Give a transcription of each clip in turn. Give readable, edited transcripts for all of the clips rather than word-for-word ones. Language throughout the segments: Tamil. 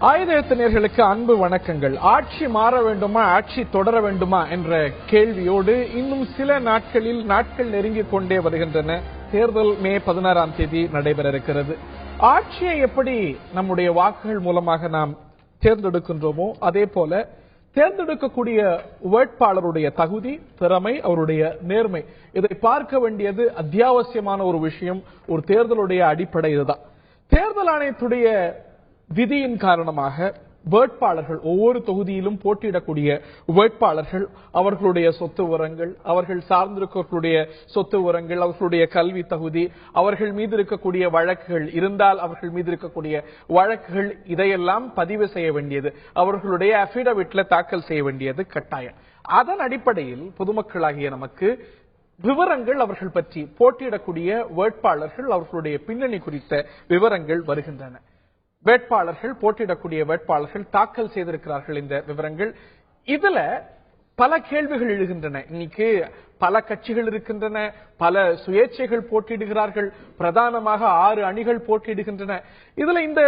ஆயுத எழுத்தினர்களுக்கு அன்பு வணக்கங்கள். ஆட்சி மாற வேண்டுமா, ஆட்சி தொடர வேண்டுமா என்ற கேள்வியோடு இன்னும் சில நாட்கள் நெருங்கிக் கொண்டே வருகின்றன. தேர்தல் மே 16ஆம் தேதி நடைபெற இருக்கிறது. ஆட்சியை எப்படி நம்முடைய வாக்குகள் மூலமாக நாம் தேர்ந்தெடுக்கின்றோமோ அதே போல தேர்ந்தெடுக்கக்கூடிய வேட்பாளருடைய தகுதி, திறமை, அவருடைய நேர்மை, இதை பார்க்க வேண்டியது அத்தியாவசியமான ஒரு விஷயம். ஒரு தேர்தலுடைய அடிப்படை இதுதான். தேர்தல் ஆணையத்துடைய விதியின் காரணமாக வேட்பாளர்கள், ஒவ்வொரு தொகுதியிலும் போட்டியிடக்கூடிய வேட்பாளர்கள், அவர்களுடைய சொத்து விவரங்கள், அவர்கள் சார்ந்திருக்கக்கூடிய சொத்து விவரங்கள், அவர்களுடைய கல்வி தகுதி, அவர்கள் மீது இருக்கக்கூடிய வழக்குகள் இருந்தால் அவர்கள் மீது இருக்கக்கூடிய வழக்குகள், இதையெல்லாம் பதிவு செய்ய வேண்டியது, அவர்களுடைய அபிடவிட்ல தாக்கல் செய்ய வேண்டியது கட்டாயம். அதன் அடிப்படையில் பொதுமக்களாகிய நமக்கு விவரங்கள், அவர்கள் பற்றி போட்டியிடக்கூடிய வேட்பாளர்கள், அவர்களுடைய பின்னணி குறித்த விவரங்கள் வருகின்றன. வேட்பாளர்கள், போட்டியிடக்கூடிய வேட்பாளர்கள் தாக்கல் செய்திருக்கிறார்கள் இந்த விவரங்கள். இதுல பல கேள்விகள் எழுகின்றன. இன்னைக்கு பல கட்சிகள் இருக்கின்றன, பல சுயேட்சைகள் போட்டியிடுகிறார்கள், பிரதானமாக 6 அணிகள் போட்டியிடுகின்றன. இதுல இந்த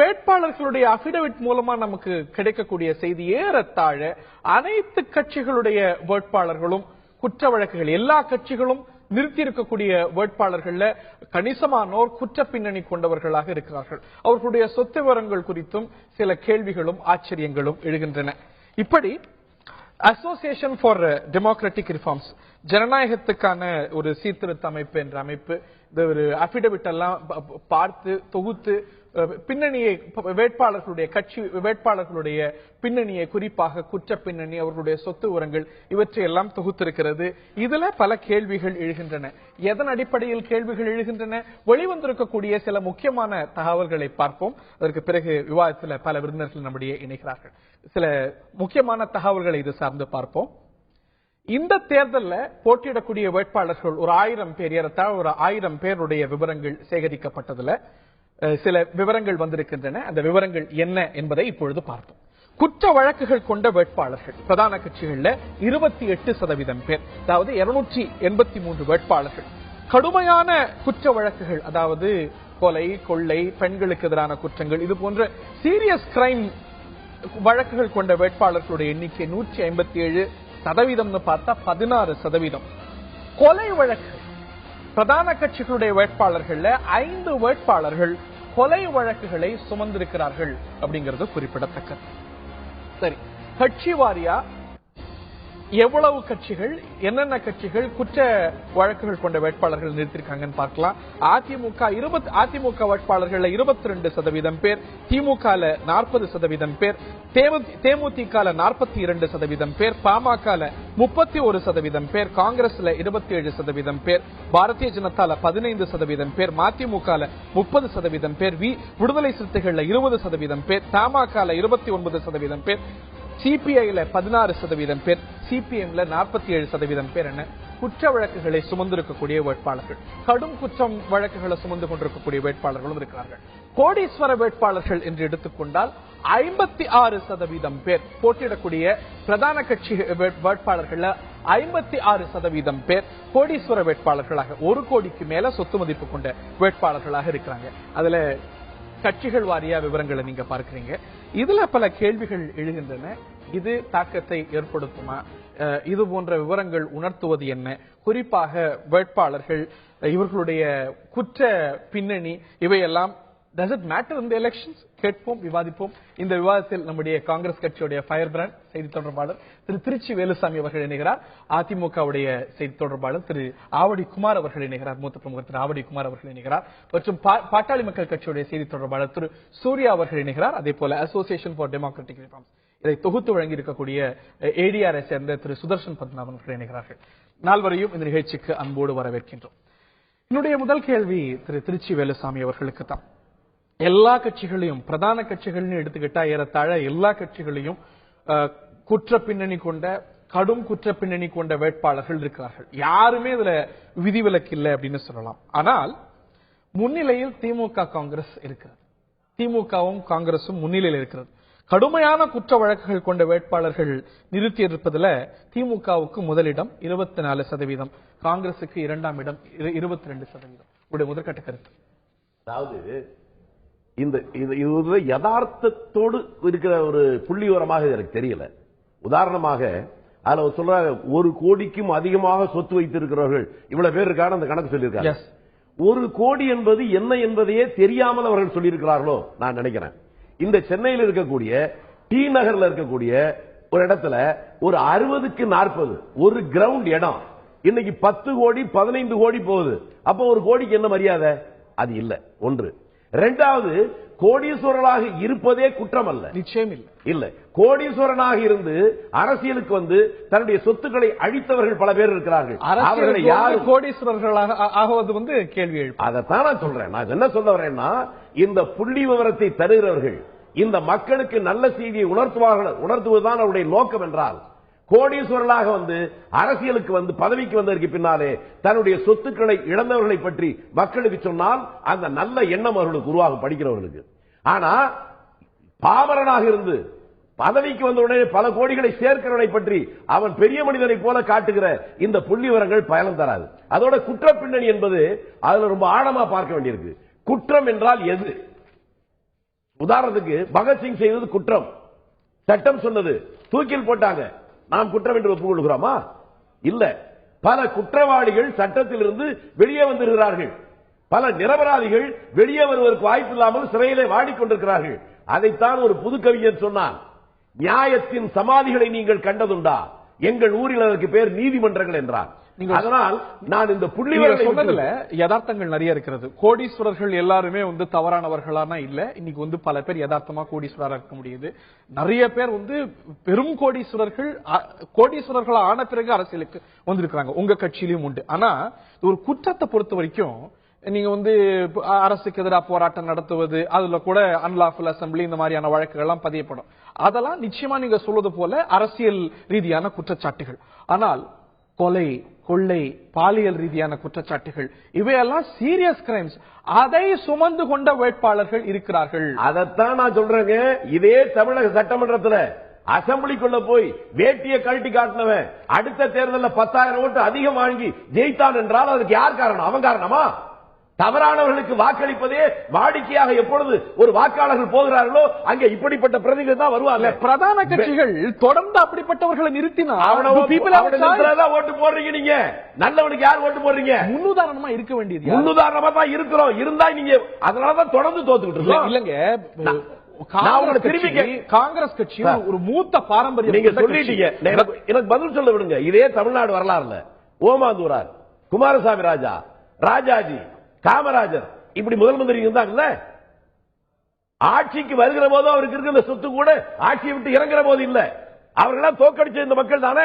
வேட்பாளர்களுடைய அபிடவிட் மூலமா நமக்கு கிடைக்கக்கூடிய செய்தி, ஏறத்தாழ அனைத்து கட்சிகளுடைய வேட்பாளர்களும் குற்ற வழக்குகள், எல்லா கட்சிகளும் நிறுத்தி இருக்கக்கூடிய வேட்பாளர்கள்ல கணிசமானோர் குற்ற பின்னணி கொண்டவர்களாக இருக்கிறார்கள். அவர்களுடைய சொத்து விவரங்கள் குறித்தும் சில கேள்விகளும் ஆச்சரியங்களும் எழுகின்றன. இப்படி அசோசியேஷன் ஃபார் டெமோக்ராட்டிக் ரிஃபார்ம்ஸ், ஜனநாயகத்துக்கான ஒரு சீர்திருத்த அமைப்பு என்ற அமைப்பு இந்த ஒரு அபிடவிட் எல்லாம் பார்த்து தொகுத்து பின்னணியை, வேட்பாளர்களுடைய கட்சி வேட்பாளர்களுடைய பின்னணியை, குறிப்பாக குற்ற பின்னணி, அவர்களுடைய சொத்து விவரங்கள், இவற்றையெல்லாம் தொகுத்திருக்கிறது. இதுல பல கேள்விகள் எழுகின்றன. எதன் அடிப்படையில் கேள்விகள் எழுகின்றன? வெளிவந்திருக்கக்கூடிய சில முக்கியமான தகவல்களை பார்ப்போம். அதற்கு பிறகு விவாதத்தில் பல விருந்தினர்கள் நம்முடைய இணைகிறார்கள். சில முக்கியமான தகவல்களை இது சார்ந்து பார்ப்போம். இந்த தேர்தலில் போட்டியிடக்கூடிய வேட்பாளர்கள் ஒரு 1000 பேர், ஏறத்தாழ ஒரு 1000 பேருடைய விவரங்கள் சேகரிக்கப்பட்டதுல சில விவரங்கள் வந்திருக்கின்றன. அந்த விவரங்கள் என்ன என்பதை இப்பொழுது பார்ப்போம். குற்ற வழக்குகள் கொண்ட வேட்பாளர்கள் பிரதான கட்சிகள்ல 28% பேர், அதாவது 283 வேட்பாளர்கள். கடுமையான குற்ற வழக்குகள், அதாவது கொலை, கொள்ளை, பெண்களுக்கு எதிரான குற்றங்கள், இது போன்ற சீரியஸ் கிரைம் வழக்குகள் கொண்ட வேட்பாளர்களுடைய எண்ணிக்கை 157%. பார்த்தா 16%. கொலை வழக்கு பிரதான கட்சிகளுடைய வேட்பாளர்கள்ல 5 வேட்பாளர்கள் கொலை வழக்குகளை சுமந்திருக்கிறார்கள் அப்படிங்கிறது குறிப்பிடத்தக்கது. சரி, கட்சி வாரியா எவ்வளவு கட்சிகள், என்னென்ன கட்சிகள் குற்ற வழக்குகள் கொண்ட வேட்பாளர்கள் நிறுத்திருக்காங்கன்னு பார்க்கலாம். அதிமுக வேட்பாளர்கள் 22% பேர், திமுக 40% பேர், தேமுதிக 42% பேர், பாமக 31% பேர், காங்கிரஸ்ல 27% பேர், பாரதிய ஜனதால 15% பேர், மதிமுக 30% பேர், விடுதலை சிறுத்தைகள் 20% பேர், தமாக 29% பேர், சிபிஐல 16% பேர், சிபிஎம்ல 47% பேர் என குற்ற வழக்குகளை சுமந்திருக்கக்கூடிய வேட்பாளர்கள், கடும் குற்றம் வழக்குகளை சுமந்து கொண்டிருக்கக்கூடிய வேட்பாளர்களும் இருக்கிறார்கள். கோடீஸ்வர வேட்பாளர்கள் என்று எடுத்துக்கொண்டால் 56% பேர் போட்டியிடக்கூடிய பிரதான கட்சி வேட்பாளர்கள் 56% பேர் கோடீஸ்வர வேட்பாளர்களாக, 1 கோடிக்கு மேல சொத்து மதிப்பு கொண்ட வேட்பாளர்களாக இருக்கிறாங்க. அதுல கட்சிகள் வாரியா விவரங்களை நீங்க பார்க்கிறீங்க. இதுல பல கேள்விகள் எழுகின்றன. இது தாக்கத்தை ஏற்படுத்துமா? இது போன்ற விவரங்கள் உணர்த்துவது என்ன? குறிப்பாக வேட்பாளர்கள், இவர்களுடைய குற்ற பின்னணி, இவையெல்லாம் does it matter in the elections? கேட்போம், விவாதிப்போம். இந்த விவாதத்தில் நம்முடைய காங்கிரஸ் கட்சியுடைய ஃபயர் பிராண்ட் செய்தி தொடர்பாளர் திரு திருச்சி வேலுசாமி அவர்கள் இணைகிறார். அதிமுகவுடைய செய்தி தொடர்பாளர் திரு ஆவடி குமார் அவர்கள் இணைகிறார். மூத்த பிரமுகர் திரு ஆவடி குமார் அவர்கள் இணைகிறார். மற்றும் பாட்டாளி மக்கள் கட்சியுடைய செய்தி தொடர்பாளர் திரு சூர்யா அவர்கள் இணைகிறார். அதே போல அசோசியேஷன் ஃபார் டெமோக்ராட்டிக் ரிஃபார்ம்ஸ், இதை தொகுத்து வழங்கி இருக்கக்கூடிய ஏடிஆரை சேர்ந்த திரு சுதர்ஷன் பத்மநாபன் அவர்கள் இணைகிறார்கள். நால்வரையும் இந்த நிகழ்ச்சிக்கு அன்போடு வரவேற்கின்றோம். என்னுடைய முதல் கேள்வி திரு திருச்சி வேலுசாமி அவர்களுக்கு தான். எல்லா கட்சிகளையும், பிரதான கட்சிகள்னு எடுத்துக்கிட்டா ஏறத்தாழ எல்லா கட்சிகளையும் குற்ற பின்னணி கொண்ட, கடும் குற்ற பின்னணி கொண்ட வேட்பாளர்கள் இருக்கிறார்கள். யாருமே இதுல விதிவிலக்கு இல்லை அப்படின்னு சொல்லலாம். ஆனால் முன்னிலையில் திமுக, காங்கிரஸ் இருக்கிறது. திமுகவும் காங்கிரசும் முன்னிலையில் இருக்கிறது. கடுமையான குற்ற வழக்குகள் கொண்ட வேட்பாளர்கள் நிறுத்தி இருப்பதில் திமுகவுக்கு முதலிடம் 24%, காங்கிரசுக்கு 2ஆம் இடம் 22%. உங்களுடைய முதற்கட்ட கருத்து? அதாவது இது யதார்த்தத்தோடு இருக்கிற ஒரு புள்ளிவரமாக எனக்கு தெரியல. உதாரணமாக அதுல சொல்றாங்க 1 கோடிக்கும் அதிகமாக சொத்து வைத்திருக்கிறவர்கள் இவ்வளவு பேர் இருக்காங்க, அந்த கணக்கு சொல்லியிருக்காங்க. 1 கோடி என்பது என்ன என்பதையே தெரியாமல் அவர்கள் சொல்லியிருக்கிறார்களோ நான் நினைக்கிறேன். இந்த சென்னையில் இருக்கக்கூடிய டி நகர்ல இருக்கக்கூடிய ஒரு இடத்துல ஒரு 60க்கு 40 ஒரு கிரவுண்ட் இடம் இன்னைக்கு 10 கோடி 15 கோடி போகுது. அப்ப 1 கோடிக்கு என்ன மரியாதை? அது இல்ல. ஒன்று. இரண்டாவது, கோடீஸ்வரனாக இருப்பதே குற்றம் அல்ல, நிச்சயம் இல்ல. கோடீஸ்வரனாக இருந்து அரசியலுக்கு வந்து தன்னுடைய சொத்துக்களை அழித்தவர்கள் பல பேர் இருக்கிறார்கள். அவர்களை யாரும் கோடீஸ்வரர்களாக ஆகுவது கேள்வி எழுப்பு. அதைத்தான் நான் சொல்றேன். நான் என்ன சொல்ல வரேன்னா, இந்த புள்ளி விவரத்தை தருகிறவர்கள் இந்த மக்களுக்கு நல்ல செய்தியை உணர்த்துவதுதான் அவருடைய நோக்கம் என்றால், கோடீஸ்வரர்களாக வந்து அரசியலுக்கு வந்து பதவிக்கு வந்ததற்கு பின்னாலே தன்னுடைய சொத்துக்களை இழந்தவர்களை பற்றி மக்களுக்கு சொன்னால் அந்த நல்ல எண்ணம் அவர்களுக்கு உருவாகும் படிக்கிறவர்களுக்கு. ஆனா பாமரனாக இருந்து பதவிக்கு வந்தவுடனே பல கோடிகளை சேர்க்கிறவனை பற்றி அவன் பெரிய மனிதனை போல காட்டுகிற இந்த புள்ளி விவரங்கள் பயணம் தராது. அதோட குற்ற பின்னணி என்பது அதுல ரொம்ப ஆழமா பார்க்க வேண்டியிருக்கு. குற்றம் என்றால் எது? உதாரணத்துக்கு பகத்சிங் செய்தது குற்றம், சட்டம் சொன்னது, தூக்கில் போட்டாங்க. நாம் குற்றம் என்று ஒப்புக்கொள்கிறோமா? இல்ல. பல குற்றவாளிகள் சட்டத்திலிருந்து வெளியே வந்திருக்கிறார்கள். பல நிரபராதிகள் வெளியே வருவதற்கு வாய்ப்பு இல்லாமல் சிறையிலே வாடிக்கொண்டிருக்கிறார்கள். அதைத்தான் ஒரு புது கவிஞர் சொன்னான், நியாயத்தின் சமாதிகளை நீங்கள் கண்டதுண்டா? எங்கள் ஊரில் அதற்கு பேர் நீதிமன்றங்கள் என்றார். அதனால் நான் இந்த புள்ளி சொன்னதுல யதார்த்தங்கள் நிறைய இருக்கிறது. கோடீஸ்வரர்கள் எல்லாருமே தவறானவர்களானா இல்ல. இன்னைக்கு பல பேர் யதார்த்தமா கோடீஸ்வரராக இருக்க முடியுது. நிறைய பேர் பெரும் கோடீஸ்வரர்கள் ஆன பிறகு அரசியலுக்கு வந்திருக்கிறாங்க. உங்க கட்சியிலும் உண்டு. ஆனா ஒரு குற்றத்தை பொறுத்த வரைக்கும் நீங்க அரசுக்கு எதிராக போராட்டம் நடத்துவது, அதுல கூட அன்லாஃபுல் அசம்பிளி இந்த மாதிரியான வழக்குகள் எல்லாம் பதியப்படும். அதெல்லாம் நிச்சயமா நீங்க சொல்வது போல அரசியல் ரீதியான குற்றச்சாட்டுகள். ஆனால் கொலை, கொள்ளை, பாலியல் ரீதியான குற்றச்சாட்டுகள் இவையெல்லாம் சீரியஸ் கிரைம்ஸ். அதை சுமந்து கொண்ட வேட்பாளர்கள் இருக்கிறார்கள். அதைத்தான் நான் சொல்றேங்க. இதே தமிழக சட்டமன்றத்தில் அசம்பிளிக்குள்ள போய் வேட்டியை கழட்டி காட்டினவன் அடுத்த தேர்தலில் 10,000 ஓட்டு அதிகம் வாங்கி ஜெயித்தான் என்றால் அதுக்கு யார் காரணம்? அவன் காரணமா? தவறானவர்களுக்கு வாக்களிப்பதே வாடிக்கையாக எப்பொழுது ஒரு வாக்காளர்கள் போகிறார்களோ அங்கே இப்படிப்பட்ட பிரதிகள் தான் வருவாங்க. பிரதான கட்சிகள் தொடர்ந்து அப்படிப்பட்டவர்களை நிறுத்தினால் ஓட்டு போடுறீங்க. நீங்க நல்லவனுக்கு யார் ஓட்டு போடுறீங்க? முன்னுதாரணமா இருக்க வேண்டியது. முன்னுதாரணமா தான் இருக்கிறோம். இருந்தா நீங்க அதனாலதான் தொடர்ந்து தோத்துக்கிட்டு இருக்கோம். இல்லங்க, காங்கிரஸ் கட்சி ஒரு மூத்த பாரம்பரியம். நீங்க சொல்லிட்டீங்க, எனக்கு பதில் சொல்ல விடுங்க. இதே தமிழ்நாடு வரலாறுல ஓமாந்தூரார், குமாரசாமி ராஜா, ராஜாஜி, காமராஜர் இப்படி முதல் மந்திரி இருந்தாங்கல்ல, ஆட்சிக்கு வருகிற போதும் அவருக்கு இருக்கிற சொத்து கூட ஆட்சியை விட்டு இறங்குற போது இல்ல. அவர்களாம் தோக்கடிச்ச இந்த மக்கள் தானே.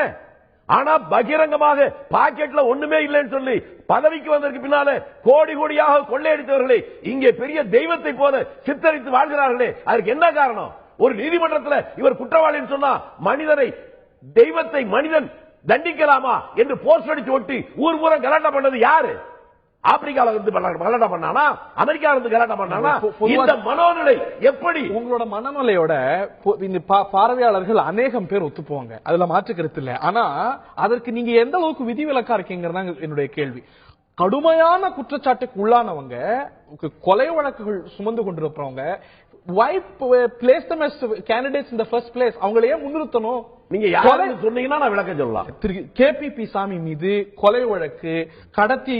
ஆனா பகிரங்கமாக பாக்கெட்ல ஒண்ணுமே இல்லைன்னு சொல்லி பதவிக்கு வந்ததற்கு பின்னால கோடி கோடியாக கொள்ளையடித்தவர்களை இங்கே பெரிய தெய்வத்தை போல சித்தரித்து வாழ்கிறார்களே, அதற்கு என்ன காரணம்? ஒரு நீதிமன்றத்தில் இவர் குற்றவாளின்னு சொன்னா மனிதனை, தெய்வத்தை மனிதன் தண்டிக்கலாமா என்று போஸ்ட் அடிச்சு ஒட்டி ஊர் பூரா கலாட்டா பண்ணது யாரு? ஆப்பிரிக்கால இருந்து கலாட்டா பண்ணானா? அமெரிக்கால இருந்து கலாட்டா பண்ணானா? இந்த மனோநிலை எப்படி? உங்களோட மனநிலையோட பார்வையாளர்கள் அநேகம் பேர் ஒத்துப்போவாங்க, அதுல மாற்று கருத்து இல்ல. ஆனா அதற்கு நீங்க எந்த அளவுக்கு விதிவிலக்கா இருக்கீங்கிறதா என்னுடைய கேள்வி. கடுமையான குற்றச்சாட்டுக்கு உள்ளானவங்க, கொலை வழக்குகள் சுமந்து கொண்டிருப்பவங்க, why place them as candidates in the first place? அவங்களையே முன்னிறுத்தணும். நீங்க யாரை சொன்னீங்கன்னா நான் விளக்கம் சொல்லலாம். கேபிபி சாமி மீது கொலை வழக்கு, கடத்தி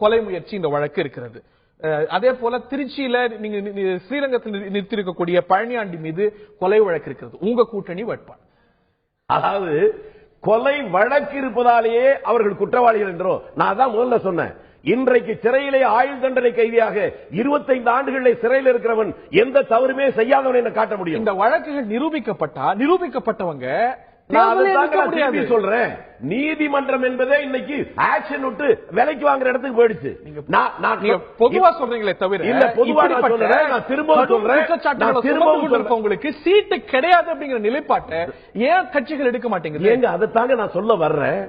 கொலை முயற்சி இந்த வழக்கு இருக்கிறது. அதே போல திருச்சியில நீங்க ஸ்ரீரங்கத்தில் நிறுத்திருக்கக்கூடிய பழனியாண்டி மீது கொலை வழக்கு இருக்கிறது. உங்க கூட்டணி வேட்பாளர். அதாவது கொலை வழக்கு இருப்பதாலேயே அவர்கள் குற்றவாளிகள் என்றோ? நான் தான் முதல்ல சொன்னேன். இன்றைக்கு சிறையிலே ஆயுள் தண்டனை கைதியாக 25 ஆண்டுகளிலே சிறையில் இருக்கிறவன் எந்த தவறுமே செய்யாதவன் என்ன காட்ட முடியும்? இந்த வழக்குகள் நிரூபிக்கப்பட்டவங்க சொல்றேன். நீதிமன்றம் என்பதே இன்னைக்கு ஆக்ஷன் விட்டு விலைக்கு வாங்குற இடத்துக்கு போயிடுச்சு. பொதுவா சொல்றீங்களே தவிர இல்ல, பொதுவா நான் திரும்ப சொல்றேன், உங்களுக்கு சீட்டு கிடையாது அப்படிங்கிற நிலைப்பாட்டை ஏன் கட்சிகள் எடுக்க மாட்டேங்குது? ஏங்க அதைத்தாங்க நான் சொல்ல வர்றேன்.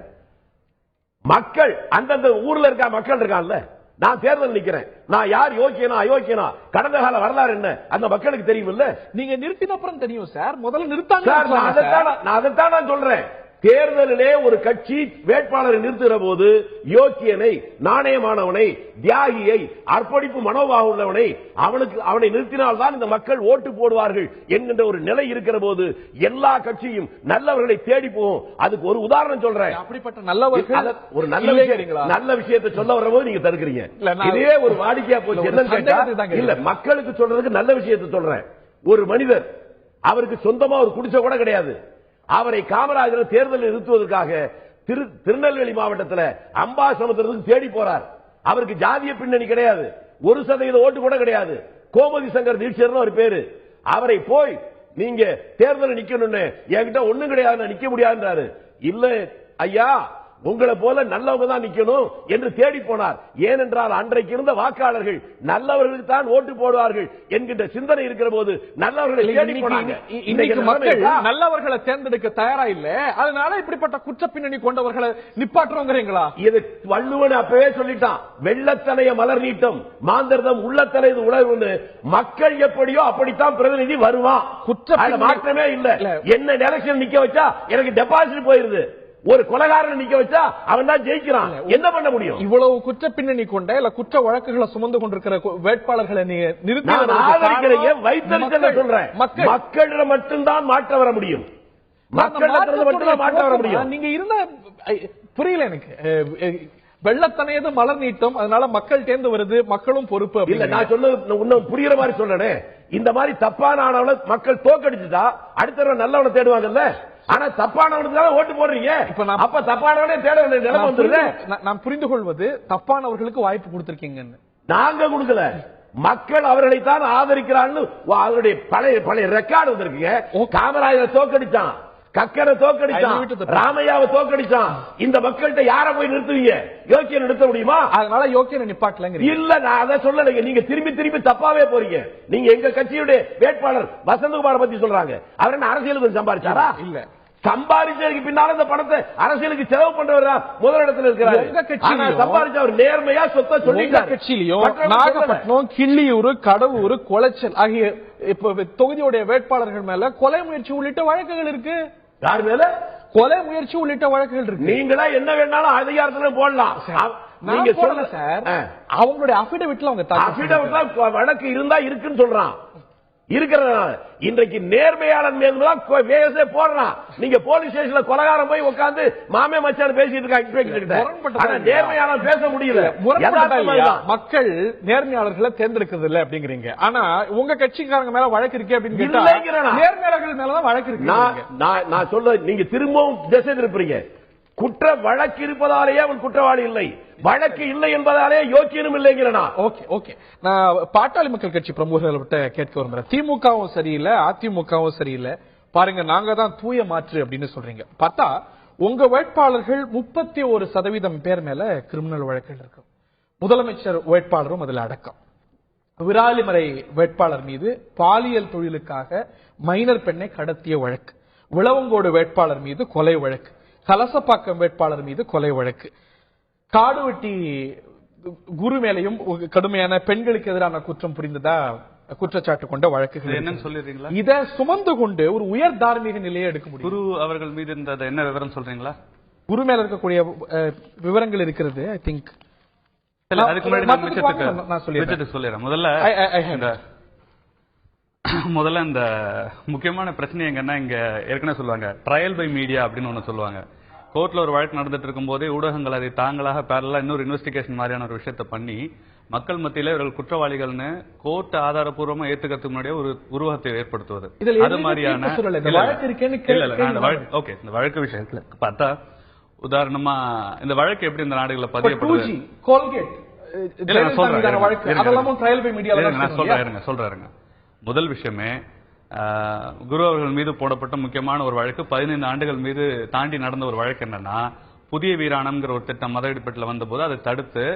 மக்கள் அந்தந்த ஊர்ல இருக்க மக்கள் இருக்கான்ல, நான் தேர்தல் நிக்கிறேன், நான் யார் யோக்கியனா அயோக்கியனா கடந்த கால வரலாறு என்ன அந்த மக்களுக்கு தெரியும் இல்ல? நீங்க நிறுத்தின அப்புறம் தெரியும் சார். முதல்ல நிறுத்தாங்க. நான் அதைத்தான் நான் சொல்றேன். தேர்தலிலே ஒரு கட்சி வேட்பாளரை நிறுத்துகிற போது யோக்கியனை, நாணயமானவனை, தியாகியை, அர்ப்பணிப்பு மனோபாவம் உள்ளவனை அவனை நிறுத்தினால்தான் இந்த மக்கள் ஓட்டு போடுவார்கள் என்கின்ற ஒரு நிலை இருக்கிற போது எல்லா கட்சியும் நல்லவர்களை தேடி போகும். அதுக்கு ஒரு உதாரணம் சொல்றேன். அப்படிப்பட்ட நல்லவர்கள் ஒரு நல்ல விஷயத்தை சொல்ல வர போது நீங்க தடுக்கிறீங்க. இதே ஒரு வாடிக்கையா போச்சு. என்னன்னு இல்ல, மக்களுக்கு சொல்றதுக்கு நல்ல விஷயத்தை சொல்றேன். ஒரு மனிதர், அவருக்கு சொந்தமா ஒரு குடிசை கூட கிடையாது. அவரை காமராஜர் தேர்தலில் நிறுத்துவதற்காக திருநெல்வேலி மாவட்டத்தில் அம்பாசமுத்திரத்துக்கு தேடி போறார். அவருக்கு ஜாதிய பின்னணி கிடையாது, 1% ஓட்டு கூட கிடையாது. கோமதி சங்கர் தீட்சர் ஒரு பேரு. அவரை போய் நீங்க தேர்தலில் நிக்கணும்னு என்கிட்ட ஒண்ணும் கிடையாது, நிக்க முடியாதுன்றாரு. இல்ல ஐயா, உங்களை போல நல்லவங்க தான் நிக்கணும் என்று தேடி போனார். ஏனென்றால் அன்றைக்கு இருந்த வாக்காளர்கள் நல்லவர்களுக்கு தான் ஓட்டு போடுவார்கள் என்கின்ற சிந்தனை இருக்கிற போது நல்லவர்களை தேடி போனாங்க. இன்னைக்கு மக்கள் நல்லவர்களை தேர்ந்தெடுக்க தயாரா இல்ல, அதனால இப்படிப்பட்ட குற்ற பின்னணி கொண்டவர்களை நிப்பாட்டுறோங்கிறீங்களா? இது வள்ளுவன் அப்பவே சொல்லிட்டான், வெள்ளத்தனைய மலர் நீட்டம் மாந்தர்தம் உள்ளத்தனை உணர்வுன்னு. மக்கள் எப்படியோ அப்படித்தான் பிரதிநிதி வருவான். குற்ற மாற்றமே இல்ல. என்ன எலெக்ஷன் நிக்க வச்சா எனக்கு டெபாசிட் போயிருது, ஒரு கொலைகாரன் நிக்க வச்சா அவன் தான் ஜெயிக்கிறான். என்ன பண்ண முடியும்? இவ்வளவு குற்ற பின்னணி கொண்ட இல்ல குற்ற வழக்குகளை சுமந்து கொண்டிருக்கிற வேட்பாளர்களை நிறுத்தி வைத்தறிச்சல் சொல்றேன். மக்களிடம் மட்டும்தான் மாற்ற வர முடியும். மக்களிடத்திலிருந்து மட்டும்தான் மாற்ற வர முடியும். நீங்க இருந்த புரியல எனக்கு. வெள்ளத்தனையது மலர் நீட்டம், அதனால மக்கள் தேர்ந்து வருது, மக்களும் பொறுப்பு இல்ல. நான் சொன்னது இன்னும் புரியுற மாதிரி சொல்றேனே. இந்த மாதிரி தப்பான ஆனவனை மக்கள் தோக்கடிச்சுட்டா அடுத்த நல்லவனை தேடுவாங்கல்ல. ஆனா தப்பானவனுக்கு ஓட்டு போடுறீங்க, அப்ப தப்பானவனே தேட வேண்டிய நிலைமை வந்துருது. நான் புரிந்து கொள்வது, தப்பானவர்களுக்கு வாய்ப்பு கொடுத்திருக்கீங்கன்னு. நாங்க கொடுக்கல, மக்கள் அவர்களைத்தான் ஆதரிக்கிறான்னு அவருடைய பழைய ரெக்கார்டு வந்திருக்கீங்க. காமராஜரை தோக்கடிச்சான், கக்கரை தோக்கடிச்சான், ராமையாவை தோக்கடிச்சான். இந்த மக்கள்கிட்ட யார போய் நிறுத்துவீங்க? யோக்கியம் நிறுத்த முடியுமா? அதனால யோக்கியம் நிப்பாட்டல இல்ல. நான் அதை சொல்லலைங்க. நீங்க திரும்பி தப்பாவே போறீங்க. நீங்க எங்க கட்சியுடைய வேட்பாளர் வசந்தகுமார் பத்தி சொல்றாங்க. அவர் என்ன அரசியலுக்கு சம்பாதிச்சாரா? இல்ல. சம்பாதிச்சதுக்கு பின்னால இந்த பணத்தை அரசியலுக்கு செலவு பண்றவர் முதலிடத்தில் இருக்கிறார். சம்பாதிச்ச அவர் நேர்மையா சொத்தை சொல்லிட்டார். கட்சியிலையும் நாகப்பட்டினம், கிள்ளியூர், கடவுர், கொலைச்சல் ஆகிய தொகுதியுடைய வேட்பாளர்கள் மேல கொலை முயற்சி உள்ளிட்ட வழக்குகள் இருக்கு. யார் மேல கொலை முயற்சி உள்ளிட்ட வழக்குகள் இருக்கு. நீங்களா என்ன வேணாலும் அதிகாரத்துல போடலாம். நீங்க சொல்ல சார், அவங்களுடைய அபிடவிட்ல அவங்க வழக்கு இருந்தா இருக்குன்னு சொல்றான். இருக்கிறதுனால இன்றைக்கு நேர்மையாளன் மேல்தான் போடுறான். நீங்க போலீஸ் ஸ்டேஷன்ல கொலகாரம் போய் உட்கார்ந்து மாமே மச்சான் பேசிட்டு இருக்காங்க. நேர்மையாளன் பேச முடியல. மக்கள் நேர்மையாளர்களை தேர்ந்தெடுக்கிறது இல்ல அப்படிங்கிறீங்க. ஆனா உங்க கட்சிக்காரங்க மேல வழக்கு இருக்கு அப்படின்னு கேட்டா நேர்மையாளர்கள் மேலதான் வழக்கு இருக்கு. நான் சொல்ல நீங்க திரும்பவும் திசை திருப்புறீங்க. குற்ற வழக்கு இருப்பதாலேயே அவன் குற்றவாளி இல்லை, வழக்கு இல்லை என்பதாலே யோக்கியனும் இல்லைங்கிறனா. Okay okay. நான் பாட்டாளி மக்கள் கட்சி பிரமுகர்கள்ட்ட கேட்க விரும்புறேன். திமுகவும் சரியில்லை, அதிமுகவும் சரியில்லை, பாருங்க நாங்க தான் தூய மாற்று அப்படின்னு சொல்றீங்க. பார்த்தா உங்க வேட்பாளர்கள் 31% பேர் மேல கிரிமினல் வழக்குகள் இருக்கு. முதலமைச்சர் வேட்பாளரும் அதுல அடக்கம். விராலிமலை வேட்பாளர் மீது பாலியல் தொழிலுக்காக மைனர் பெண்ணை கடத்திய வழக்கு, விளவங்கோடு வேட்பாளர் மீது கொலை வழக்கு, கலசப்பாக்கம் வேட்பாளர் மீது கொலை வழக்கு, காடுவெட்டி குரு மேலையும் கடுமையான பெண்களுக்கு எதிரான குற்றம் புரிந்ததா குற்றச்சாட்டு கொண்ட வழக்குகள். என்னன்னு சொல்லிடுறீங்களா? இதை சுமந்து கொண்டு ஒரு உயர் தார்மீக நிலையை எடுக்க முடியும். குரு அவர்கள் மீது இருந்த என்ன விவரம் சொல்றீங்களா? குரு மேல இருக்கக்கூடிய விவரங்கள் இருக்கிறது. ஐ திங்க் அதுக்கு முன்னாடி நான் சொல்லிடுறேன். முதல்ல இந்த முக்கியமான பிரச்சனை எங்கன்னா, இங்க ஏற்கனவே சொல்லுவாங்க ட்ரையல் பை மீடியா அப்படின்னு ஒண்ணு சொல்லுவாங்க. கோர்ட்ல ஒரு வழக்கு நடந்துட்டு இருக்கும் போதே ஊடகங்கள் அதை தாங்களாக பேரலா இன்னொரு இன்வெஸ்டிகேஷன் மாதிரியான ஒரு விஷயத்தை பண்ணி மக்கள் மத்தியில இவர்கள் குற்றவாளிகள்னு கோர்ட் ஆதாரப்பூர்வமா ஏத்துக்கிறதுக்கு முன்னாடியே ஒரு உருவகத்தை ஏற்படுத்துவது. அது மாதிரியான ஓகே. இந்த வழக்கு விஷயத்துல பார்த்தா உதாரணமா இந்த வழக்கு எப்படி இந்த நாடுகளை பதியப்படுது? சொல்றாருங்க. முதல் விஷயமே குரு அவர்கள் மீது போடப்பட்ட முக்கியமான ஒரு வழக்கு 15 ஆண்டுகள் மீது தாண்டி நடந்த ஒரு வழக்கு என்னன்னா, புதிய வீராணம்ங்கிற ஒரு திட்டம் மதவெடிப்பட்டில் வந்த போது அதை தடுத்து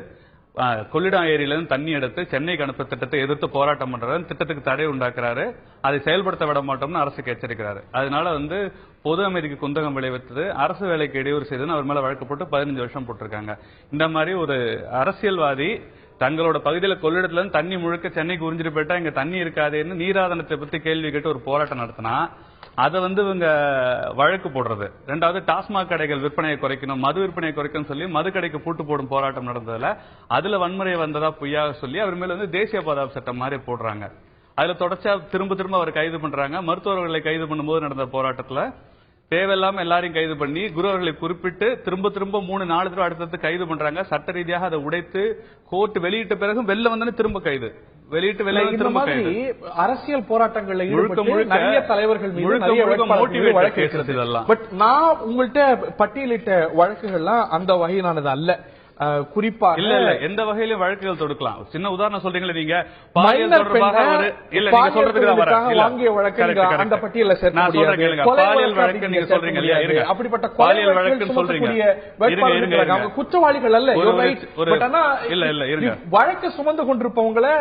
கொள்ளிடம் ஏரியிலிருந்து தண்ணி எடுத்து சென்னைக்கு அனுப்ப திட்டத்தை எதிர்த்து போராட்டம் பண்றாரு. திட்டத்துக்கு தடை உண்டாக்குறாரு. அதை செயல்படுத்த விட மாட்டோம்னு அரசுக்கு எச்சரிக்கிறாரு. அதனால பொது அமைதிக்கு குந்தகம் விளைவித்தது, அரசு வேலைக்கு இடையூறு செய்ததுன்னு அவர் மேல வழக்கு போட்டு 15 வருஷம் போட்டிருக்காங்க. இந்த மாதிரி ஒரு அரசியல்வாதி தங்களோட பகுதியில கொள்ளிடத்துல இருந்து தண்ணி முழுக்க சென்னைக்கு உறிஞ்சிட்டு போயிட்டா இங்க தண்ணி இருக்காதுன்னு நீராதனத்தை பத்தி கேள்வி கேட்டு ஒரு போராட்டம் நடத்தினா அதை வந்து இவங்க வழக்கு போடுறது. ரெண்டாவது டாஸ்மாக் கடைகள் விற்பனையை குறைக்கணும், மது விற்பனையை குறைக்கணும் சொல்லி மது கடைக்கு பூட்டு போடும் போராட்டம் நடந்ததுல அதுல வன்முறை வந்ததா பொய்யாக சொல்லி அவர் மேல வந்து தேசிய பாதுகாப்பு சட்டம் மாதிரி போடுறாங்க. அதுல தொடர்ச்சியா திரும்ப அவர் கைது பண்றாங்க. மருத்துவர்களை கைது பண்ணும்போது நடந்த போராட்டத்துல தேவையில்லாம எல்லாரையும் கைது பண்ணி குரு அவர்களை குறிப்பிட்டு திரும்ப 3-4 தடவை அடுத்தடுத்து கைது பண்றாங்க. சட்ட ரீதியாக அதை உடைத்து கோர்ட் வெளியிட்ட பிறகு வெளில வந்தோடனே திரும்ப கைது, வெளியிட்டு வெளியே திரும்ப கைது. அரசியல் போராட்டங்கள்ல ஈடுபட்டு நிறைய தலைவர்கள் மீது நிறைய வழக்கு இருக்கிறது இதெல்லாம். பட் நான் உங்கள்கிட்ட பட்டியலிட்ட வழக்குகள்லாம் அந்த வகையிலானது அல்ல. குறிப்பாக இல்ல எந்த வகையிலும் வழக்குகள் தொடுக்கலாம். சின்ன உதாரணம் சொல்றீங்களா நீங்க பாலியல் தொடர்பாக நீங்க சொல்றதுக்கு வாங்கிய வழக்கு அந்த பட்டியல சேர்க்க முடியாது. பாலியல் வழக்கு நீங்க சொல்றீங்க இல்லையா, இருங்க. அப்படிப்பட்ட பாலியல் வழக்குன்னு சொல்றீங்க, அவங்க குற்றவாளிகள் அல்ல. இல்ல இருங்க, வழக்கு சுமந்து கொண்டிருப்பவங்களை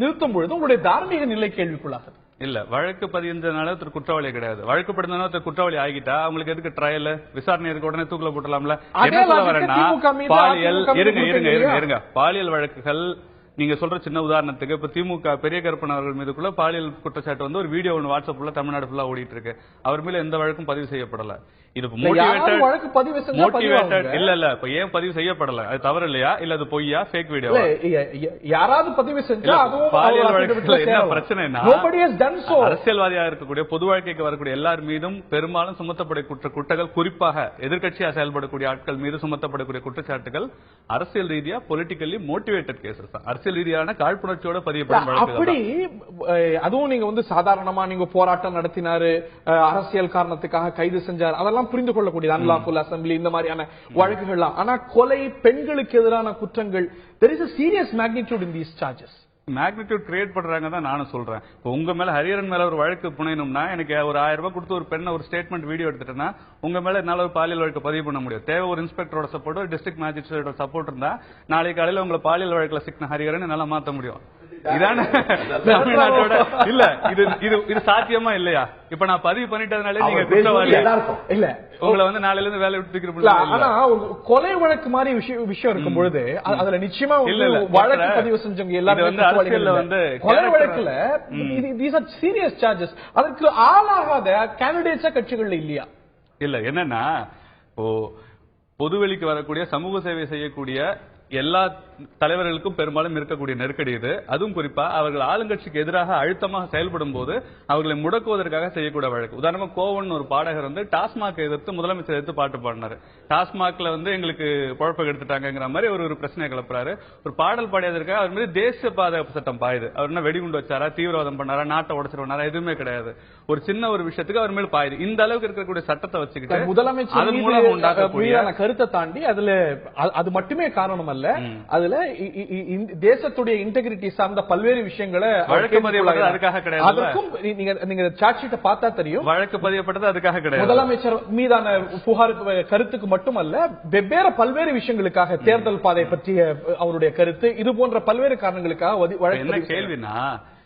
நிறுத்தும் பொழுது உங்களுடைய தார்மீக நிலை கேள்விக்குள்ளாகுது. இல்ல வழக்கு பதிந்தனால ஒருத்தர் குற்றவாளி கிடையாது. வழக்கு பதிந்தனால ஒருத்தர் குற்றவாளி ஆகிட்டா அவங்களுக்கு எதுக்கு ட்ரையல் விசாரணை இருக்கு, உடனே தூக்கில போட்டலாம்ல. என்ன சொல்ல வரேன்னா பாலியல் இருங்க பாலியல் வழக்குகள் நீங்க சொல்ற சின்ன உதாரணத்துக்கு இப்ப திமுக பெரிய கருப்பன் அவர்கள் மீதுக்குள்ள பாலியல் குற்றச்சாட்டு வந்து ஒரு வீடியோ ஒன்று வாட்ஸ்அப்ல தமிழ்நாடு ஃபுல்லா ஓடிட்டு இருக்கு. அவர் மேல எந்த வழக்கும் பதிவு செய்யப்படல. இது மோட்டிவேட்டட் இல்ல இப்ப ஏன் பதிவு செய்யப்படல, அது தவறு இல்லையா, இல்ல அது பொய்யா ஃபேக் வீடியோ? யாராவது பதிவு செஞ்சா பாலியல் வழக்குல என்ன பிரச்சனைனா அரசியல்வாதியாக இருக்கக்கூடிய பொது வாழ்க்கைக்கு வரக்கூடிய எல்லார் மீதும் பெரும்பாலும் சுமத்தப்படக்கூடிய குற்றங்கள், குறிப்பாக எதிர்கட்சியா செயல்படக்கூடிய ஆட்கள் மீது சுமத்தப்படக்கூடிய குற்றச்சாட்டுகள் அரசியல் ரீதியா பொலிட்டிக்கலி மோட்டிவேட்டட் கேசஸ் தான், அரசியல் ரீதியான காழ்ப்புணர்ச்சியோட பதியப்படும் வழக்குகள். அப்படி அதுவும் நீங்க வந்து சாதாரணமா நீங்க போராட்டம் நடத்தினாரு, அரசியல் காரணத்துக்காக கைது செஞ்சார், அதெல்லாம் புரிந்து கொள்ளக்கூடியது. அன்லாஃபுல் அசம்பிளி இந்த மாதிரியான வழக்குகள்லாம். ஆனா கொலை, பெண்களுக்கு எதிரான குற்றங்கள், there is a serious magnitude in these charges. Magnitude create பண்றாங்க தான் நானும் சொல்றேன். இப்போ உங்க மேல ஹரிஹரன் மேல ஒரு வழக்கு புனையணும்னா எனக்கு ஒரு 1000 ரூபாய் கொடுத்து ஒரு பெண்ணை ஒரு ஸ்டேட்மெண்ட் வீடியோ எடுத்துட்டேன்னா உங்க மேல என்னால ஒரு பாலியல் வழக்கு பதிவு பண்ண முடியும். தேவை ஒரு இன்ஸ்பெக்டரோட சப்போர்ட், ஒரு டிஸ்ட்ரிக்ட் மேஜிஸ்ட்ரேட்டோட சப்போர்ட் இருந்தா நாளைக்கு காலையில உங்களை பாலியல் வழக்குல சிக்கின ஹரிஹரன் என்னால மாத்த முடியும். இதான தமிழ்நாட்டோட இல்ல இது சாத்தியமா இல்லையா? இப்ப நான் பதிவு பண்ணிட்டதுனால நீங்க குற்றவாளி இல்ல, உங்களை வந்து நாளையில இருந்து வேலை விட்டு கொலை வழக்கு மாதிரி விஷயம் இருக்கும் பொழுது அதுல நிச்சயமா வழக்கு பதிவு செஞ்சவங்க எல்லாரும் வந்து கொலை வழக்குல these are serious charges. அதற்கு ஆளாகாத கேண்டிடேட்ஸா கட்சிகள்ல இல்லையா? இல்ல என்னன்னா பொதுவெளிக்கு வரக்கூடிய சமூக சேவை செய்யக்கூடிய எல்லா தலைவர்களுக்கும் பெரும்பாலும் இருக்கக்கூடிய நெருக்கடி இது. அதுவும் குறிப்பா அவர்கள் ஆளுங்கட்சிக்கு எதிராக அழுத்தமாக செயல்படும் போது அவர்களை முடக்குவதற்காக செய்யக்கூடிய வழக்கு. உதாரணமா கோவன் ஒரு பாடகர் வந்து டாஸ்மாக் எதிர்த்து முதலமைச்சர் எதிர்த்து பாட்டு பாடினாரு. டாஸ்மாக்ல வந்து எங்களுக்கு குழப்பம் எடுத்துட்டாங்கிற மாதிரி ஒரு பிரச்சனை கிளப்புறாரு. ஒரு பாடல் பாடியதற்காக அவர் மீது தேசிய பாதுகாப்பு சட்டம் பாயுது. அவர் என்ன வெடிகுண்டு வச்சாரா, தீவிரவாதம் பண்ணாரா, நாட்டை உடச்சிருவாரா, எதுவுமே கிடையாது. ஒரு சின்ன ஒரு விஷயத்துக்கு அவர் மேல் பாயுது. இந்த அளவுக்கு இருக்கக்கூடிய சட்டத்தை வச்சுக்கிட்டு முதலமைச்சர் அதன் மூலம் உண்டாக்கக்கூடிய கருத்தை தாண்டி அதுல அது மட்டுமே காரணம் அல்ல, அதுல தேசத்துடைய இன்டெகிரிட்டி சார்ந்த பல்வேறு விஷயங்களை வழக்கு பதியப்பட்டது அதுக்காக கிடையாது. அதற்கும் நீங்க சார்ஜ் ஷீட்டை பார்த்தா தெரியும், வழக்கு பதியப்பட்டது அதுக்காக கிடையாது. முதலமைச்சர் மீதான புகார் கருத்துக்கு மட்டுமல்ல, வெவ்வேறு பல்வேறு விஷயங்களுக்காக, தேர்தல் பாதை பற்றிய அவருடைய கருத்து, இது போன்ற பல்வேறு காரணங்களுக்காக வழக்கு. கேள்வினா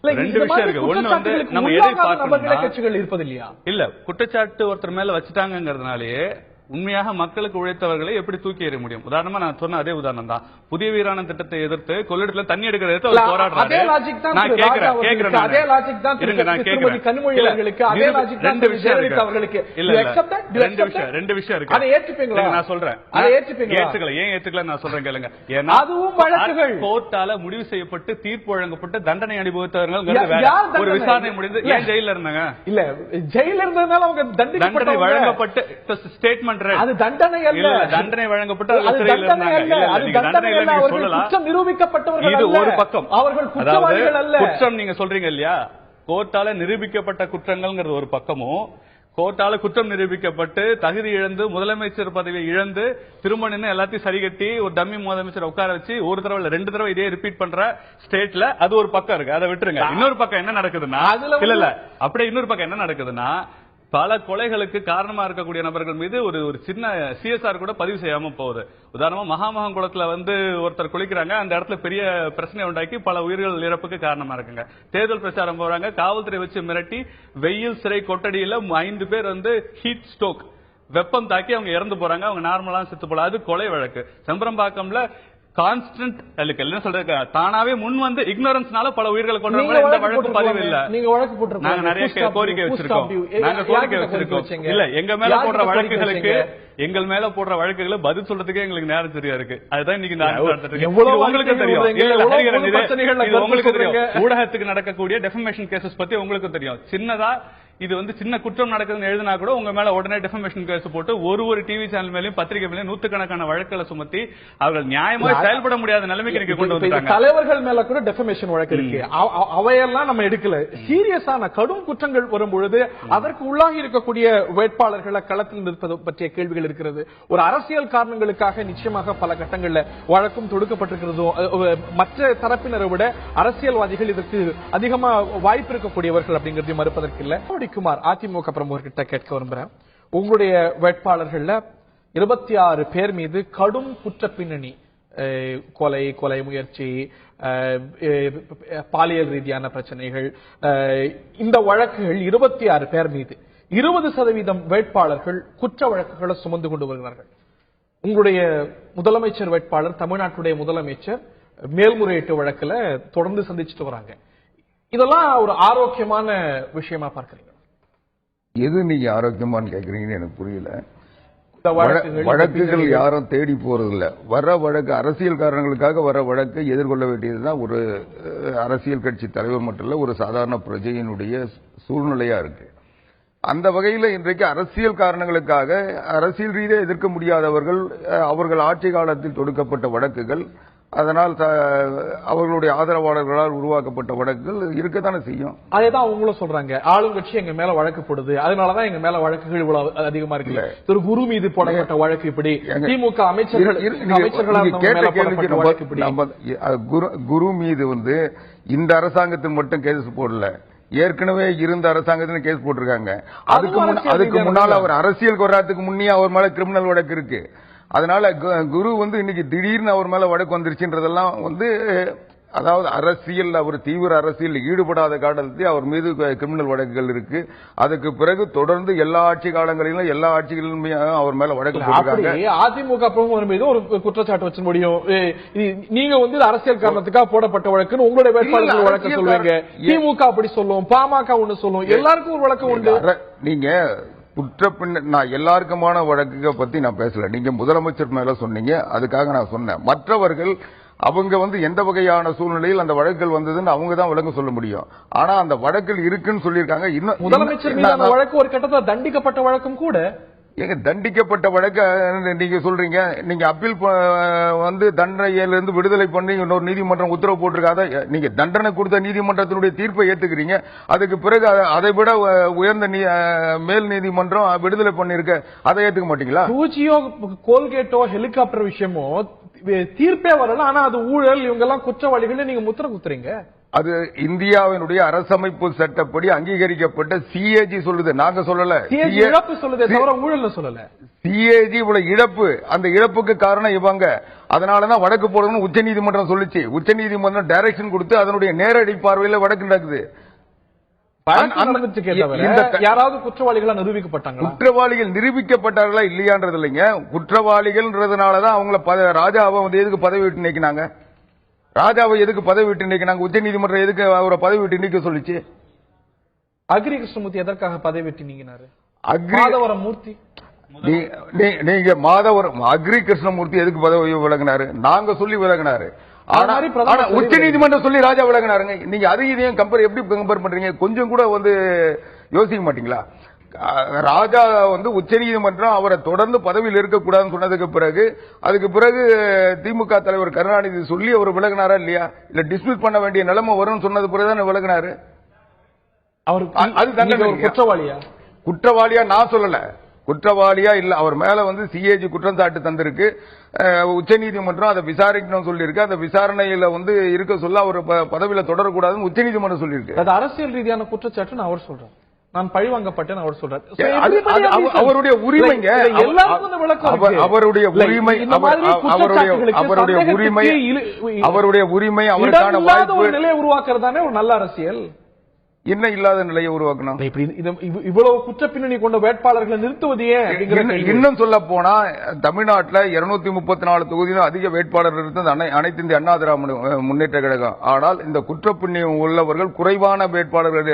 ரெண்டு விஷயம் இருக்கு. ஒண்ணு வந்து நம்ம எதை பார்க்கணும், கட்சிகள் இருப்பது இல்லையா? இல்ல குற்றச்சாட்டு ஒருத்தர் மேல வச்சுட்டாங்கிறதுனாலயே உண்மையாக மக்களுக்கு உழைத்தவர்களை எப்படி தூக்கி எறிய முடியும்? உதாரணமா நான் சொன்ன அதே உதாரணம் தான். புதிய வீராணம் திட்டத்தை எதிர்த்து கொள்ளிடத்துல தண்ணி எடுக்கிற அவர் போராடுறாரு. நான் கேட்கிறேன் ரெண்டு விஷயம் இருக்கு. நான் சொல்றேன் ஏன் ஏத்துக்கல நான் சொல்றேன் கேளுங்க. ஏன்னா கோர்ட்டால முடிவு செய்யப்பட்டு தீர்ப்பு வழங்கப்பட்டு தண்டனை அனுபவித்தவர்கள் ஒரு விசாரணை முடிந்து ஏன் ஜெயில இருந்தாங்க? இல்ல ஜெயில இருந்ததுனால அவங்க தண்டனை வழங்கப்பட்டு ஸ்டேட்மெண்ட் அது தண்டனை அல்ல, தண்டனை வழங்கப்பட்ட குற்றம் நிரூபிக்கப்பட்டவர்கள் இது ஒரு பக்கம். அவர்கள் குற்றவாளிகள் அல்ல. குற்றம் நீங்க சொல்றீங்க இல்லையா, கோர்ட்டால நிரூபிக்கப்பட்ட குற்றங்கள்ங்கிறது ஒரு பக்கமும், கோர்ட்டால குற்றம் நிரூபிக்கப்பட்டு தகுதி இழந்து முதலமைச்சர் பதவியை இழந்து திரும்ப நின்று எல்லாத்தையும் சரிகட்டி ஒரு டம்மி முதலமைச்சர் உட்கார வச்சு ஒரு தடவை இல்ல 2 தடவை இதே ரிப்பீட் பண்ற ஸ்டேட்ல அது ஒரு பக்கம் இருக்கு. அதை விட்டுருங்க. இன்னொரு பக்கம் என்ன நடக்குதுன்னா, இல்ல அப்படியே இன்னொரு பக்கம் என்ன நடக்குதுன்னா, பல கொலைகளுக்கு காரணமா இருக்கக்கூடிய நபர்கள் மீது ஒரு சின்ன சிஎஸ்ஆர் கூட பதிவு செய்யாம போகுது. உதாரணமா மகாமகங்குளத்துல வந்து ஒருத்தர் குளிக்கிறாங்க, அந்த இடத்துல பெரிய பிரச்சனை உண்டாக்கி பல உயிர்கள் இறப்புக்கு காரணமா இருக்குங்க. தேர்தல் பிரச்சாரம் போறாங்க, காவல்துறை வச்சு மிரட்டி வெயில் சிறை கொட்டடியில 5 பேர் வந்து ஹீட் ஸ்ட்ரோக் வெப்பம் தாக்கி அவங்க இறந்து போறாங்க. அவங்க நார்மலா செத்து போல. அது கொலை வழக்கு. செம்பரம்பாக்கம்ல கான்ஸ்டன்ட் என்ன சொல்றது, தானாவே முன் வந்து இக்னோரன்ஸ்னால பல உயிர்களை கொண்டு இந்த வழக்கு பதிவு இல்ல. நீங்க வழக்கு போட்டு நாங்க நிறைய கோரிக்கை வச்சிருக்கோம். இல்ல எங்க மேல போடுற வழக்குகளுக்கு எங்கள் மேல போடுற வழக்குகளை பதில் சொல்றதுக்கே எங்களுக்கு நேரம் சரியா இருக்கு. அதுதான் இன்னைக்கு உங்களுக்கு தெரியும், உங்களுக்கு தெரியும் ஊடகத்துக்கு நடக்கக்கூடிய டெஃபமேஷன் கேசஸ் பத்தி உங்களுக்கு தெரியும். சின்னதா இது வந்து சின்ன குற்றம் நடக்குதுன்னு எழுதினா கூட உங்க மேல உடனே டெஃபமேஷன் கேஸ் போட்டு ஒரு டிவி சேனல் மேலயும் பத்திரிகை மேலயும் நூத்துக்கணக்கான வழக்குகளை சுமத்தி அவர்கள் நியாயமாக செயல்பட முடியாத நிலைமைக்கு நீங்க கொண்டு வந்துட்டாங்க. தலைவர்கள் மேல கூட டெஃபமேஷன் வழக்கு இருக்கு. அவையெல்லாம் நம்ம எடுக்கல. சீரியஸான கடும் குற்றங்கள் வரும்பொழுது அதற்கு உள்ளாகி இருக்கக்கூடிய வேட்பாளர்களை களத்தில் நிற்பது பற்றிய கேள்விகள் இருக்கிறது. ஒரு அரசியல் காரணங்களுக்காக நிச்சயமாக பல கட்டங்கள்ல வழக்கும் தொடுக்கப்பட்டிருக்கிறதும் மற்ற தரப்பினரை விட அரசியல்வாதிகள் இதற்கு அதிகமா வாய்ப்பு இருக்கக்கூடியவர்கள் அப்படிங்கறதையும் மறுப்பதற்கு இல்ல. குமார் அதிமுக பிரமுகர்கிட்ட கேட்க விரும்புறேன். உங்களுடைய வேட்பாளர்கள்ல 26 பேர் மீது கடும் குற்ற பின்னணி, கொலை முயற்சி, பாலியல் ரீதியான பிரச்சனைகள், இந்த வழக்குகள் 26 பேர் மீது 20% வேட்பாளர்கள் குற்ற வழக்குகளை சுமந்து கொண்டு வருகிறார்கள். உங்களுடைய முதலமைச்சர் வேட்பாளர், தமிழ்நாட்டுடைய முதலமைச்சர் மேல்முறையீட்டு வழக்குல தொடர்ந்து சந்திச்சுட்டு வராங்க. இதெல்லாம் ஒரு ஆரோக்கியமான விஷயமா பார்க்கறீங்க? எது நீங்க ஆரோக்கியமான்னு கேக்குறீங்கன்னு எனக்கு புரியல. வழக்குகள் யாரும் தேடி போறதில்ல. வர வழக்கு அரசியல் காரணங்களுக்காக வர வழக்கை எதிர்கொள்ள வேண்டியதுதான் ஒரு அரசியல் கட்சி தலைவர் மட்டும் இல்ல, ஒரு சாதாரண பிரஜையினுடைய சூழ்நிலையா இருக்கு. அந்த வகையில் இன்றைக்கு அரசியல் காரணங்களுக்காக அரசியல் ரீதியாக எதிர்க்க முடியாதவர்கள், அவர்கள் ஆட்சி காலத்தில் தொடுக்கப்பட்ட வழக்குகள், அதனால் அவர்களுடைய ஆதரவாளர்களால் உருவாக்கப்பட்ட வழக்குகள் இருக்கத்தானே செய்யும். அதேதான் அவங்களும் சொல்றாங்க. ஆளுங்கட்சி எங்க மேல வழக்கு போடுது, அதனாலதான் எங்க மேல வழக்குகள் இவ்வளவு அதிகமா இருக்கு. ஒரு குரு மீது போடப்பட்ட வழக்கு இப்படி, திமுக குரு மீது வந்து இந்த அரசாங்கத்தில் மட்டும் கேஸ் போடல, ஏற்கனவே இருந்த அரசாங்கத்தில் கேஸ் போட்டிருக்காங்க. அதுக்கு முன்னால் அவர் அரசியல் வர்றதுக்கு முன்னே அவர் மேல கிரிமினல் வழக்கு இருக்கு. அதனால குரு வந்து இன்னைக்கு திடீர்னு அவர் மேல வழக்கு வந்துருச்சுன்றதெல்லாம் வந்து, அதாவது அரசியல், அவர் தீவிர அரசியல் ஈடுபடாத காலத்தில் அவர் மீது கிரிமினல் வழக்குகள் இருக்கு. அதுக்கு பிறகு தொடர்ந்து எல்லா ஆட்சி காலங்களிலும் எல்லா ஆட்சிகளிலும் அவர் மேல வழக்கு போட்டிருக்காங்க. அதிமுக பிரமுகர் மீது ஒரு குற்றச்சாட்டு வச்சு முடியும். நீங்க வந்து அரசியல் காரணத்துக்காக போடப்பட்ட வழக்குன்னு உங்களுடைய வேட்பாளர்கள் வழக்கு சொல்லுவீங்க, திமுக அப்படி சொல்லும், பாமக ஒண்ணு சொல்லும், எல்லாருக்கும் ஒரு வழக்கு உண்டு. நீங்க நான் எல்லாருக்குமான வழக்குகளை பத்தி நான் பேசல. நீங்க முதலமைச்சர் மேல சொன்னீங்க, அதுக்காக நான் சொன்னேன். மற்றவர்கள் அவங்க வந்து எந்த வகையான சூழ்நிலையில் அந்த வழக்குகள் வந்ததுன்னு அவங்க தான் விளங்க சொல்ல முடியும். ஆனா அந்த வழக்குகள் இருக்குன்னு சொல்லியிருக்காங்க. இன்னும் முதலமைச்சர் மீதான வழக்கு ஒரு கட்டத்தில் தண்டிக்கப்பட்ட வழக்கும் கூட. ஏங்க தண்டிக்கப்பட்ட வழக்க நீங்க சொல்றீங்க, நீங்க அப்பீல் வந்து தண்டனையிலிருந்து விடுதலை பண்ணி இன்னொரு நீதிமன்றம் உத்தரவு போட்டிருக்காத, நீங்க தண்டனை கொடுத்த நீதிமன்றத்தினுடைய தீர்ப்பை ஏத்துக்கிறீங்க. அதுக்கு பிறகு அதை விட உயர்ந்த மேல் நீதிமன்றம் விடுதலை பண்ணிருக்க, அதை ஏத்துக்க மாட்டீங்களா? பூச்சியோ கோல்கேட்டோ ஹெலிகாப்டர் விஷயமோ தீர்ப்பே வரல, ஆனா அது ஊழல், இவங்க எல்லாம் குற்றவாளிகள் நீங்க முத்திர குத்துறீங்க. அது இந்தியாவினுடைய அரசமைப்பு சட்டப்படி அங்கீகரிக்கப்பட்ட சிஏஜி சொல்லுது, நாங்க சொல்லல. இழப்பு சொல்லுது, ஊழல் சொல்லல. சிஏஜி இவ்வளவு இழப்பு, அந்த இழப்புக்கு காரணம் இவங்க, அதனாலதான் வழக்கு போடணும்னு உச்ச நீதிமன்றம் சொல்லிச்சு. உச்ச நீதிமன்றம் டைரக்ஷன் கொடுத்து அதனுடைய நேரடி பார்வையில் வழக்கு நடக்குது. யாராவது குற்றவாளிகளா நிரூபிக்கப்பட்டாங்க? குற்றவாளிகள் நிரூபிக்கப்பட்டார்களா இல்லையான்றது இல்லைங்க. குற்றவாளிகள்ன்றதுனாலதான் அவங்கள ராஜாவை வந்து எதுக்கு பதவி விட்டு நீக்கினாங்க? ராஜாவை எதுக்கு பதவி விட்டு நீக்கினாங்க? உச்ச நீதிமன்றம் எதுக்கு அவரை பதவி விட்டு நீக்க சொல்லிச்சு? அக்ரி கிருஷ்ணமூர்த்தி எதற்காக பதவி விட்டு நீக்கினாரு? மாதவரம் மூர்த்தி, நீங்க மாதவரம் அக்ரி கிருஷ்ணமூர்த்தி எதுக்கு பதவி விலகினாரு? நாங்க சொல்லி விலகினாரு. உச்ச நீதிமன்றம் சொல்லி ராஜா விலகினாருங்க. நீங்க அதையும் எப்படி கம்பேர் பண்றீங்க? கொஞ்சம் கூட வந்து யோசிக்க மாட்டீங்களா? ராஜா வந்து உச்ச நீதிமன்றம் அவரை தொடர்ந்து பதவியில் இருக்கக்கூடாதுன்னு சொன்னதுக்கு பிறகு, அதுக்கு பிறகு திமுக தலைவர் கருணாநிதி சொல்லி அவர் விலகினாரா இல்லையா? இல்ல டிஸ்மிஸ் பண்ண வேண்டிய நிலைமை வரும்னு சொன்னது பிறகுதான் விலகினாரு. குற்றவாளியா? குற்றவாளியா நான் சொல்லல, குற்றவாளியா இல்ல. அவர் மேல வந்து சிஏஜி குற்றம் சாட்டு தந்திருக்கு. உச்சநீதிமன்றம் அதை விசாரிக்கணும் சொல்லியிருக்கு. அந்த விசாரணையில வந்து இருக்க சொல்ல அவர் பதவியில தொடரக்கூடாதுன்னு உச்சநீதிமன்றம் சொல்லியிருக்கு. அது அரசியல் ரீதியான குற்றச்சாட்டு அவர் சொல்றேன். நான் பழிவாங்கப்பட்டேன் அவர் சொல்றாரு. அவருடைய உரிமைங்க, அவருடைய உரிமை, அவருடைய உரிமை, அவருக்கான வாய்ப்பு நிலையை உருவாக்குறதானே ஒரு நல்ல அரசியல். என்ன இல்லாத நிலையை உருவாக்கணும்? இவ்வளவு குற்ற பின்னணி கொண்ட வேட்பாளர்களை நிறுத்துவது ஏன்? இன்னும் சொல்ல போனா தமிழ்நாட்டில் 234 தொகுதியில் அதிக வேட்பாளர்கள் இருந்தது அனைத்து இந்திய அண்ணா திராவிட முன்னேற்ற கழகம். ஆனால் இந்த குற்ற பின்னணி உள்ளவர்கள் குறைவான வேட்பாளர்கள்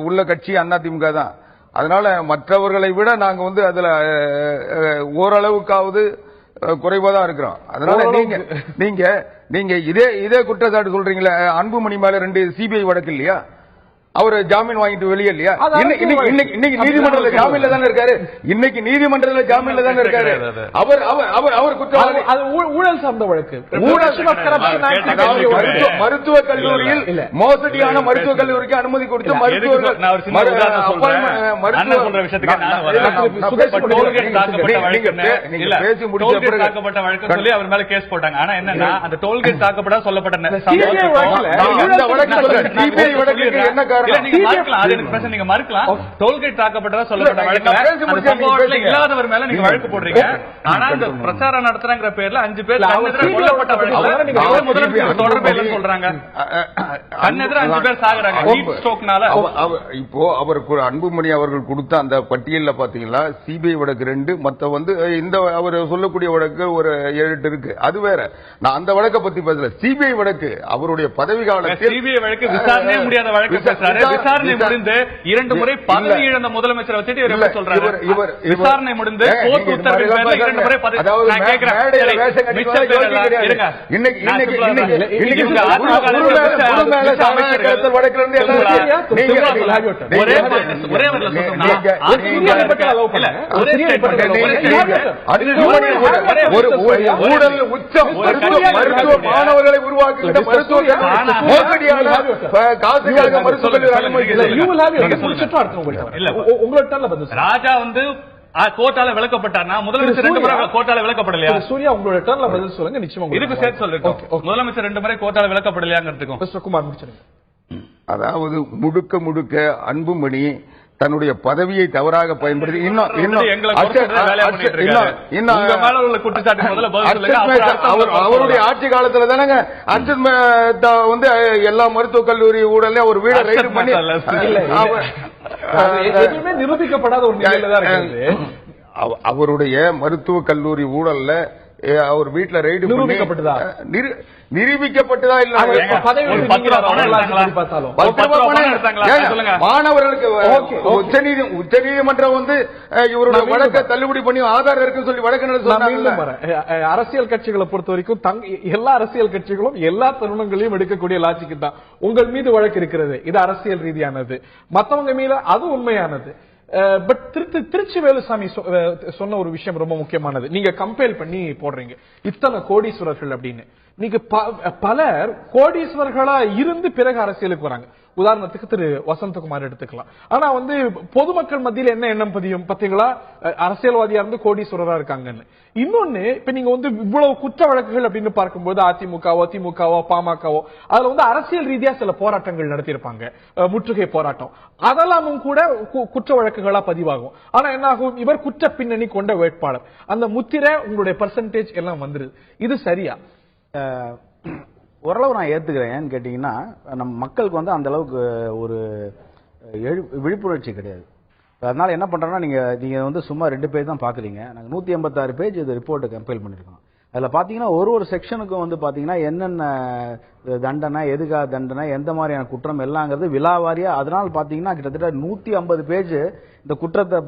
உள்ள கட்சி அதிமுக தான். அதனால மற்றவர்களை விட நாங்க வந்து அதுல ஓரளவுக்காவது குறைவாதான் இருக்கிறோம். அதனால நீங்க இதே குற்றச்சாட்டு சொல்றீங்களா? அன்புமணி மேல 2 சிபிஐ வழக்கு இல்லையா? அவர் ஜாமீன் வாங்கிட்டு வெளியே இல்லையா? இன்னைக்கு நீதிமன்றத்தில் ஜாமீன்ல தானே இருக்காரு. இன்னைக்கு நீதிமன்றத்தில் ஜாமீன்ல தானே இருக்காரு. அவர் குற்றவாளி. ஊழல் சார்ந்த வழக்கு. மருத்துவ கல்லூரியில் மோசடியான மருத்துவக் கல்லூரிக்கு அனுமதி கொடுத்து மருத்துவர்கள் பேசி முடிக்கப்பட்ட வழக்கு சொல்லி அவர் மேல கேஸ் போட்டாங்க. ஆனா என்னன்னா அந்த டோல்கேட் தாக்கப்பட சொல்லப்பட்ட என்ன காரணம்? நீங்க மறுக்கலாம். டோல்கேட் தாக்கப்பட்டதா சொல்லப்பட்ட வழக்குல இல்லாதவர் மேல நீங்க வழக்கு போடுறீங்க. ஆனா இந்த பிரச்சாரம் நடத்துறங்கிற பேர்ல 5 பேர் கொல்லப்பட்ட வழக்குல தொடர்பு சொல்றாங்க. கண்ணெதிர 5 பேர் சாகுறாங்க ஹீட் ஸ்ட்ரோக்னால. இப்போ அவருக்கு அன்புமணி அவர்கள் கொடுத்த அந்த பட்டியல்ல பாத்தீங்களா சிபிஐ வழக்கு 2, மத்த வந்து இந்த அவர் சொல்லக்கூடிய வழக்கு ஒரு 7 இருக்கு. அது வேற. நான் அந்த வழக்கை பத்தி பேசல. சிபிஐ வழக்கு அவருடைய பதவி காலத்தில் சிபிஐ வழக்கு விசாரணை முடியாத வழக்கு. விசாரணை முடிந்து 2 முறை பதவி இழந்த முதலமைச்சரை வச்சுட்டு இவர் எப்படி சொல்றாரு? விசாரணை முடிந்து கோர்ட் உத்தரவின் பேர்ல 2 முறை பதவி. நான் கேக்குறேன், ஊழல் உச்சம் மருத்துவ மாணவர்களை உருவாக்குகின்ற மருத்துவ காசுக்காக ராஜா வந்து கோர்ட்டால விளக்கப்பட்டார்னா முதலமைச்சர் 2 முறை கோர்ட்டால விளக்கப்படலையா? சூர்யா உங்களோட டர்ன்ல பதில் சொல்லுங்க. நிச்சயமா இதுக்கு சேர்த்து சொல்லிட்டோம். முதலமைச்சர் 2 முறை கோர்ட்டால விளக்கப்படலையாங்கிறதுக்கும் மிஸ்டர் குமார் முடிச்சிருங்க. அதாவது முழுக்க அன்புமணி தன்னுடைய பதவியை தவறாக பயன்படுத்தி அவருடைய ஆட்சி காலத்துல தானங்க வந்து எல்லா மருத்துவக் கல்லூரி ஊழல ஒரு வீட ரைடு பண்ணி நிரூபிக்கப்படாத ஒரு நிலையில தான் இருக்கு. அவருடைய மருத்துவக் கல்லூரி ஊழல்ல அவர் வீட்டுல ரைடு நிரூபிக்கப்பட்டதா இல்ல? மாணவர்களுக்கு உச்ச நீதிமன்றம் வந்து இவருடைய வழக்கை தள்ளுபடி பண்ணி ஆதாரம் இருக்குன்னு சொல்லி வழக்கு. அரசியல் கட்சிகளை பொறுத்த வரைக்கும் எல்லா அரசியல் கட்சிகளும் எல்லா தருணங்களையும் எடுக்கக்கூடிய லாஜிக்கு தான். உங்கள் மீது வழக்கு இருக்கிறது, இது அரசியல் ரீதியானது. மற்றவங்க மீது அது உண்மையானது. பட் திருச்சி வேலுசாமி சொன்ன ஒரு விஷயம் ரொம்ப முக்கியமானது. நீங்க கம்பேர் பண்ணி போடுறீங்க இத்தனை கோடீஸ்வரர்கள் அப்படின்னு. நீங்க பலர் கோடீஸ்வரர்களா இருந்து பிறகு அரசியலுக்கு வராங்க. உதாரணத்துக்கு திரு வசந்தகுமார் எடுத்துக்கலாம். ஆனா வந்து பொதுமக்கள் மத்தியில் என்ன எண்ணம் பதியும் பாத்தீங்களா? அரசியல்வாதியா இருந்து கோடீஸ்வரரா இருக்காங்கன்னு. இன்னொன்னு, இப்ப நீங்க வந்து இவ்வளவு குற்ற வழக்குகள் அப்படின்னு பார்க்கும்போது அதிமுகவோ திமுகவோ பாமகவோ அதுல வந்து அரசியல் ரீதியா சில போராட்டங்கள் நடத்தியிருப்பாங்க, முற்றுகை போராட்டம். அதெல்லாமும் கூட குற்ற வழக்குகளா பதிவாகும். ஆனா என்ன ஆகும்? இவர் குற்ற பின்னணி கொண்ட வேட்பாளர், அந்த முத்திரை உங்களுடைய பெர்சன்டேஜ் எல்லாம் வந்துருது. இது சரியா? ஓரளவு நான் ஏத்துக்கிறேன். ஏன்னு கேட்டீங்கன்னா நம்ம மக்களுக்கு வந்து அந்த அளவுக்கு ஒரு விழிப்புணர்ச்சி கிடையாது. அதனால என்ன பண்றோம்னா நீங்க வந்து சும்மா 2 பேஜ் தான் பாக்குறீங்க. நாங்க 186 பேஜ் இது ரிப்போர்ட் கம்பைல் பண்ணிருக்கோம். அதுல பாத்தீங்கன்னா ஒரு செக்ஷனுக்கும் வந்து பாத்தீங்கன்னா என்னென்ன தண்டனை, எதுக்காக தண்டனை, எந்த மாதிரியான குற்றம் எல்லாங்கிறது விலாவாரியா. அதனால பாத்தீங்கன்னா கிட்டத்தட்ட 150 பேஜ் இந்த குற்றத்தை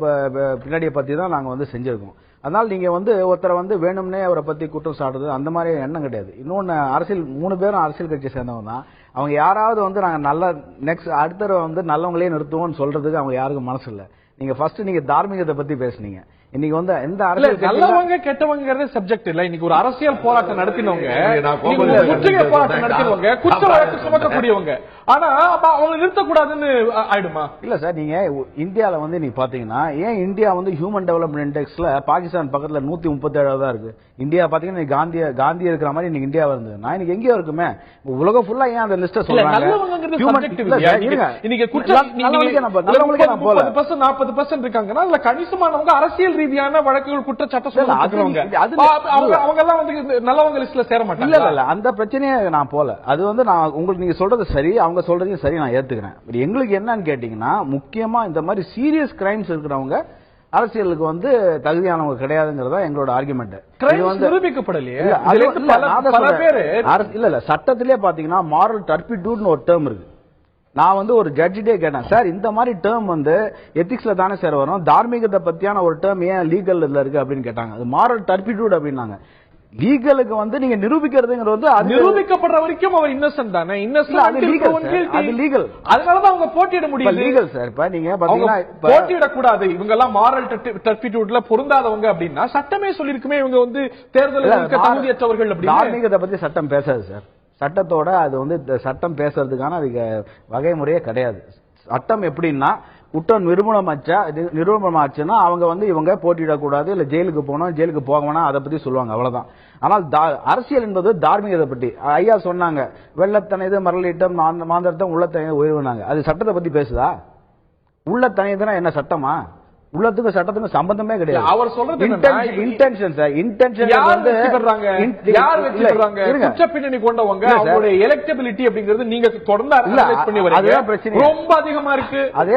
பின்னாடியை பத்தி தான் நாங்க வந்து செஞ்சிருக்கோம். அதனால நீங்க வந்து ஒருத்தரை வந்து வேணும்னே அவரை பத்தி குற்றம் சாடுறது அந்த மாதிரி எண்ணம் கிடையாது. இன்னொன்னு, அரசியல் 3 பேரும் அரசியல் கட்சியை சேர்ந்தவங்க தான். அவங்க யாராவது வந்து நாங்க நல்ல நெக்ஸ்ட் அடுத்த வந்து நல்லவங்களே நிறுத்துவோம்னு சொல்றதுக்கு அவங்க யாருக்கும் மனசு இல்ல. நீங்க ஃபர்ஸ்ட் நீங்க தார்மீகத்தை பத்தி பேசுனீங்க. இன்னைக்கு வந்து எந்த அரசியல் நல்லவங்க கெட்டவங்க சப்ஜெக்ட் இல்ல. இன்னைக்கு ஒரு அரசியல் போராட்டம் நடத்தினவங்க, முற்றுகை போராட்டம் நடத்தினவங்க, குற்ற வழக்கு சுமக்கக்கூடியவங்க. ஆனா அவங்க நிறுத்தக்கூடாதுன்னு ஆயிடுமா? இல்ல சார், நீங்க இந்தியால வந்து நீங்க பாத்தீங்கன்னா ஏன் இந்தியா வந்து ஹியூமன் டெவலப்மெண்ட் இண்டெக்ஸ்ல பாகிஸ்தான் பக்கத்துல 137 தான் இருக்கு. இந்தியா பாத்தீங்கன்னா காந்தி இருக்கிற மாதிரி இன்னைக்கு இந்தியா வருது. நான் இன்னைக்கு எங்கேயோ இருக்குமே உலகம் ஃபுல்லா ஏன் அந்த லிஸ்ட சொல்றாங்க? 40% இருக்காங்கன்னா அதுல கணிசமானவங்க அரசியல் ரீதியான வழக்குகள் குற்றச்சாட்டு சொல்லுவாங்க. அவங்க எல்லாம் வந்து நல்லவங்க லிஸ்ட்ல சேர மாட்டாங்க. இல்ல அந்த பிரச்சனையே நான் போல. அது வந்து நான் உங்களுக்கு நீங்க சொல்றது சரி. அவங்க அவங்க சொல்றதையும் சரி நான் ஏத்துக்கிறேன். எங்களுக்கு என்னன்னு கேட்டீங்கன்னா, முக்கியமா இந்த மாதிரி சீரியஸ் கிரைம்ஸ் இருக்கிறவங்க அரசியலுக்கு வந்து தகுதியானவங்க கிடையாதுங்கிறதா எங்களோட ஆர்குமெண்ட். நிரூபிக்கப்படலையே. இல்ல சட்டத்திலே பாத்தீங்கன்னா மாரல் டர்பிட்யூட்னு ஒரு டேர்ம் இருக்கு. நான் வந்து ஒரு ஜட்ஜிட்டே கேட்டேன், சார் இந்த மாதிரி டேர்ம் வந்து எத்திக்ஸ்ல தானே சார் வரும், தார்மீகத்தை பத்தியான ஒரு டேர்ம் ஏன் லீகல்ல இருக்கு அப்படின்னு கேட்டாங்க. அது மாரல் டர்பிட்யூட் அப்படின்னாங்க. லீகலுக்கு வந்து நீங்க நிரூபிக்கிறதுங்கிறது வந்து அது நிரூபிக்கப்படுற வரைக்கும் அவர் இன்னசென்ட் தானே. அது லீகல். அதனாலதான் அவங்க போட்டியிட முடியும். Legal sir. இப்ப நீங்க பாத்தீங்கன்னா போட்டியிட கூடாது, இவங்க எல்லாம் மாரல் டர்பிட்யூட்ல பொருந்தாதவங்க அப்படின்னா சட்டமே சொல்லிருக்குமே இவங்க வந்து தேர்தலுக்கு தகுதியற்றவர்கள் அப்படின்னு. தார்மீகத்தை பத்தி சட்டம் பேசாது சார். சட்டத்தோட அது வந்து சட்டம் பேசுறதுக்கான அதுக்கு வகைமுறையே கிடையாது. சட்டம் எப்படின்னா, குற்றம் நிரூபணமாச்சுன்னா அவங்க வந்து இவங்க போட்டியிடக்கூடாது, இல்ல ஜெயிலுக்கு போகணும், ஜெயிலுக்கு போக வேணாம், அதை பத்தி சொல்லுவாங்க, அவ்வளவுதான். ஆனால் அரசியல் என்பது தார்மீகத்தை பற்றி. ஐயா சொன்னாங்க, வெள்ளத்தனைது மரளிட்டம் மாந்தர்த்தம் உள்ளத்தனை உயர்வுனாங்க. அது சட்டத்தை பத்தி பேசுதா? உள்ளத்தனைதுனா என்ன சட்டமா? உள்ளத்துக்கு சட்டத்துக்கு சம்பந்தமே கிடையாது. அவர் சொல்றது இன்டென்ஷன் சார். இன்டென்ஷன் வந்து யார் வெற்றிபெறாங்க? குற்ற பின்னணி கொண்டவங்க அவங்களுடைய எலெக்டபிலிட்டி அப்படிங்கிறது நீங்க தொடர்ந்து அனலைஸ் பண்ணி வரீங்க. பிரச்சனை ரொம்ப அதிகமா இருக்கு. அதே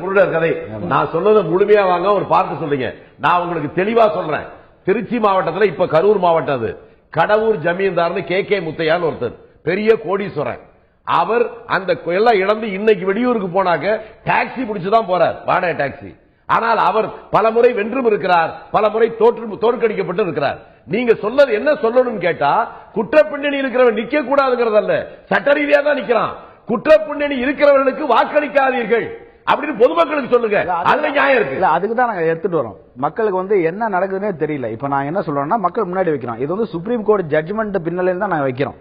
குருடர் கதை. நான் சொன்னதை முழுமையா வாங்க ஒரு பார்த்து சொல்றீங்க. நான் உங்களுக்கு தெளிவா சொல்றேன். திருச்சி மாவட்டத்துல இப்ப கரூர் மாவட்டம், அது கடவுர் ஜமீன்தார்னு கே முத்தையான்னு ஒருத்தர் பெரிய கோடீஸ்வரன். அவர் அந்த எல்லாம் இழந்து இன்னைக்கு வெளியூருக்கு போனாக்க டாக்ஸி பிடிச்சுதான் போறார், வாடகை டாக்ஸி. ஆனால் அவர் பல முறை வென்றும் இருக்கிறார், பல முறை தோற்கடிக்கப்பட்டு இருக்கிறார். நீங்க சொன்னது என்ன சொல்லணும்னு கேட்டா, குற்ற பின்னணி இருக்கிறவன் நிக்க கூடாதுங்கிறதல்ல, சட்ட ரீதியா தான் நிக்கிறான். குற்ற பின்னணி இருக்கிறவர்களுக்கு வாக்களிக்காதீர்கள் அப்படின்னு பொதுமக்களுக்கு சொல்லுங்க. அதுல நியாயம் இருக்கு. அதுக்கு தான் நாங்க எடுத்துட்டு வரோம். மக்களுக்கு வந்து என்ன நடக்குதுன்னே தெரியல. இப்ப நான் என்ன சொல்றேன்னா, மக்கள் முன்னாடி வைக்கிறோம். இது வந்து சுப்ரீம் கோர்ட் ஜட்ஜ்மெண்ட் பின்னலையில் தான் நாங்க வைக்கிறோம்.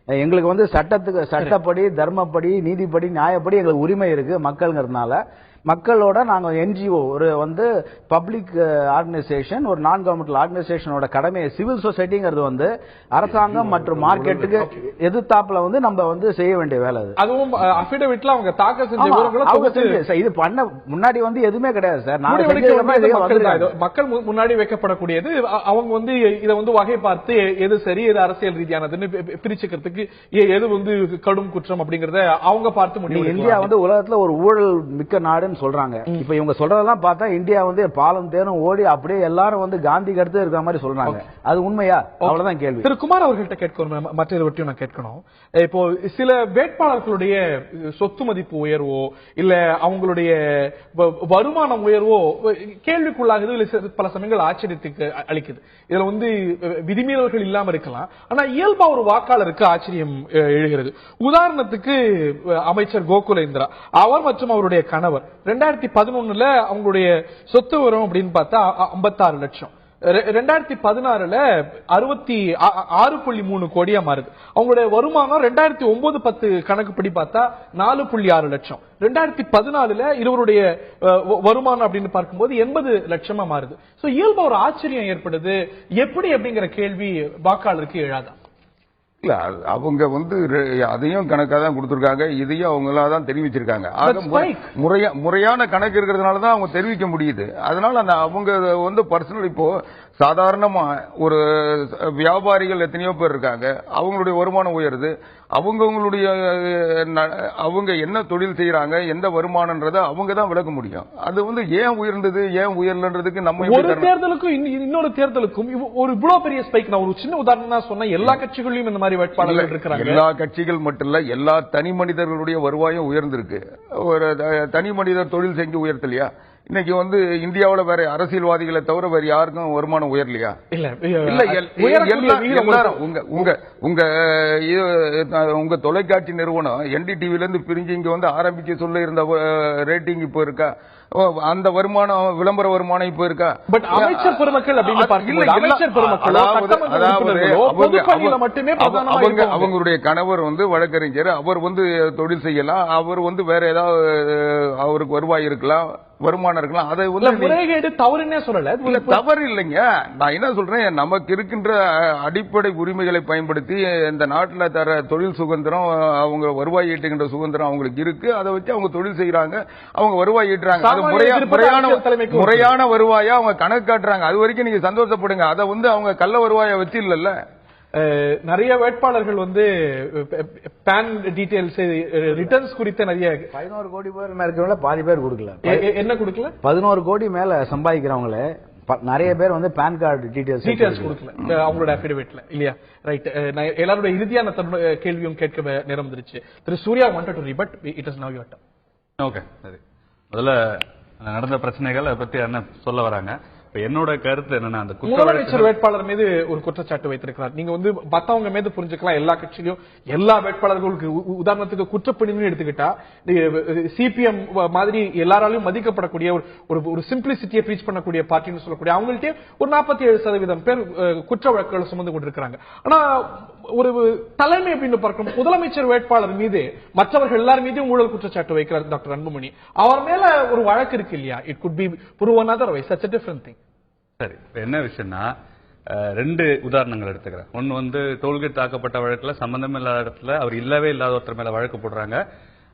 எங்களுக்கு வந்து சட்டப்படி, தர்மப்படி, நீதிப்படி, நியாயப்படி எங்களுக்கு உரிமை இருக்கு மக்கள்ங்கிறதுனால. மக்களோட நாங்க என்ஜிஓ ஒரு வந்து பப்ளிக் ஆர்கனைசேஷன், ஒரு நான் கவர்மெண்டல் ஆர்கனைசேஷனோட கடமையை, சிவில் சொசைட்டிங்கிறது வந்து அரசாங்கம் மற்றும் மார்க்கெட்டுக்கு எதிர்த்தாப்புல வந்து நம்ம வந்து செய்ய வேண்டிய வேலை. அதுவும் அபிடவிட்ல அவங்க தாக்கல் செஞ்ச விவரங்களை இது பண்ண முன்னாடி வந்து எதுவுமே கிடையாது சார். மக்கள் முன்னாடி வைக்கப்படக்கூடியது. அவங்க வந்து இதை வந்து வகை பார்த்து எது சரி, எது அரசியல் ரீதியானதுன்னு பிரிச்சுக்கிறதுக்கு எது வந்து கடும் குற்றம் அப்படிங்கறத அவங்க பார்த்து முடியும். இந்தியா வந்து உலகத்துல ஒரு ஊழல் மிக்க நாடு சொல்றாங்க. இப்ப இவங்க சொல்றதெல்லாம் பார்த்தா இந்தியா வந்து பாலம் தேனும் ஓடி அப்படியே எல்லாரும் வந்து காந்தி அடுத்து இருக்கிற மாதிரி சொல்றாங்க. அது உண்மையா? அவ்வளவுதான் கேள்வி. திரு குமார் அவர்கள்ட்ட கேட்கணும். மற்றவற்றையும் நான் கேட்கணும். இப்போ சில வேட்பாளர்களுடைய சொத்து மதிப்பு உயர்வோ இல்ல அவங்களுடைய வருமானம் உயர்வோ கேள்விக்குள்ளாகுது, இல்ல பல சமயங்கள் ஆச்சரியத்துக்கு அளிக்குது. இதுல வந்து விதிமீறல்கள் இல்லாம இருக்கலாம், ஆனா இயல்பா ஒரு வாக்காளருக்கு ஆச்சரியம் எழுகிறது. உதாரணத்துக்கு அமைச்சர் கோகுலேந்திரா அவர் மற்றும் அவருடைய கணவர் 2011 அவங்களுடைய சொத்து வரும் அப்படின்னு பார்த்தா 56 லட்சம். 2016 66.3 கோடியா மாறுது. அவங்களுடைய வருமானம் 2009-10 கணக்குப்படி பார்த்தா 4.6 லட்சம். 2014 இருவருடைய வருமானம் அப்படின்னு பார்க்கும்போது 80 லட்சமா மாறுது. சோ இயல்பா ஒரு ஆச்சரியம் ஏற்படுது. எப்படி அப்படிங்கிற கேள்வி வாக்காளருக்கு எழாதா? இல்ல, அவங்க வந்து அதையும் கணக்கா தான் கொடுத்திருக்காங்க, இதையும் அவங்களாதான் தெரிவிச்சிருக்காங்க. முறையான கணக்கு இருக்கிறதுனாலதான் அவங்க தெரிவிக்க முடியுது. அதனால அவங்க வந்து பர்சனல் இப்போ சாதாரணமா ஒரு வியாபாரிகள் எத்தனையோ பேர் இருக்காங்க, அவங்களுடைய வருமானம் உயருது. அவங்க என்ன தொழில் செய்யறாங்க, எந்த வருமானம்ன்றத அவங்க தான் விளக்க முடியும். அது வந்து ஏன் உயர்ந்தது ஏன் உயர்லன்றதுக்கு நம்ம ஒரு தேர்தலுக்கும் இன்னொரு தேர்தலுக்கும் ஒரு இவ்வளவு பெரிய ஸ்பைக். நான் ஒரு சின்ன உதாரணம் தான் சொன்னேன். எல்லா கட்சிகளிலும் இந்த மாதிரி வேட்பாளர்கள் இருக்கிறாங்க. எல்லா கட்சிகள் மட்டும் இல்ல, எல்லா தனி மனிதர்களுடைய வருவாயும் உயர்ந்திருக்கு. ஒரு தனி மனிதர் தொழில் செஞ்சு உயர்த்தலையா? இன்னைக்கு வந்து இந்தியாவோட வேற அரசியல்வாதிகளை தவிர வேற யாருக்கும் வருமானம் உயரலையா? உங்க தொலைக்காட்சி நிறுவனம் NDTV இருந்து பிரிஞ்சு இங்க வந்து ஆரம்பிச்சு சொல்ல இருந்த ரேட்டிங் இப்ப இருக்கா? அந்த வருமானம், விளம்பர வருமானம் இப்ப இருக்கா? பட் அமைச்சர் பெருமக்கள் அவங்களுடைய கணவர் வந்து வழக்கறிஞர், அவர் வந்து தொழில் செய்யலாம், அவர் வந்து வேற ஏதாவது அவருக்கு வருவாய் இருக்கலாம், வருமானம் இருக்கலாம். அதை முறைகேடு தவறுன்னே சொல்லல, தவறு இல்லைங்க. நான் என்ன சொல்றேன், நமக்கு இருக்கின்ற அடிப்படை உரிமைகளை பயன்படுத்தி இந்த நாட்டில் தர தொழில் சுதந்திரம், அவங்க வருவாய் ஈட்டுகின்ற சுதந்திரம் அவங்களுக்கு இருக்கு. அதை வச்சு அவங்க தொழில் செய்யறாங்க, அவங்க வருவாய் ஈட்டுறாங்க. முறையான வருவாயா அவங்க கணக்கு காட்டுறாங்க. அது வரைக்கும் நீங்க சந்தோஷப்படுங்க. அதை வந்து அவங்க கள்ள வருவாயை வச்சு இல்லல்ல. நிறைய வேட்பாளர்கள் வந்து பேன் டீடைல்ஸ் ரிட்டர்ன்ஸ் குறித்த நிறைய 11 கோடி பேர் மேல பாதி பேர் கொடுக்கல. என்ன கொடுக்கல? 11 கோடி மேல சம்பாதிக்கிறவங்களே நிறைய பேர் வந்து பேன் கார்டு டீடைல்ஸ் கொடுக்கல அவங்களோட அபிடவிட்ல இல்லையா? ரைட். எல்லாரோட இறுதியான கேள்வியும் கேட்க நேரம் வந்துருச்சு. திரு Surya wanted to rebut, it is now your turn. Okay, சரி. முதல்ல நடந்த பிரச்சனைகள் அதை பத்தி என்ன சொல்ல வராங்க. என்னோட கருத்து என்னன்னா, அந்த முதலமைச்சர் வேட்பாளர் மீது ஒரு குற்றச்சாட்டு வைத்திருக்கிறார். நீங்க வந்து மத்தவங்க மீது புரிஞ்சுக்கலாம். எல்லா கட்சியிலும் எல்லா வேட்பாளர்களுக்கு உதாரணத்துக்கு குற்றப்பிரிவு எடுத்துக்கிட்டா சிபிஎம் மாதிரி எல்லாராலையும் மதிக்கப்படக்கூடிய ஒரு சிம்பிளிசிட்டியை ப்ரீச் பண்ணக்கூடிய பார்ட்டின்னு சொல்லக்கூடிய அவங்கள்ட்டே ஒரு 47% பேர் குற்ற வழக்குகள் சுமந்து கொண்டிருக்கிறாங்க. ஆனா ஒரு தலைமை அப்படின்னு பார்க்கணும், முதலமைச்சர் வேட்பாளர் மீது மற்றவர்கள் எல்லார் மீதும் ஊழல் குற்றச்சாட்டு வைக்கிறார் டாக்டர் அன்புமணி. அவர் மேல ஒரு வழக்கு இருக்கு இல்லையா? It could be proven otherwise. That's a different thing. சரி, என்ன விஷயம்னா, 2 உதாரணங்கள் எடுத்துக்கிறேன். ஒன்னு வந்து டோல்கேட் தாக்கப்பட்ட வழக்குல சம்பந்தம் இல்லாத இடத்துல அவர் இல்லவே இல்லாத ஒருத்தர் மேல வழக்கு போடுறாங்க.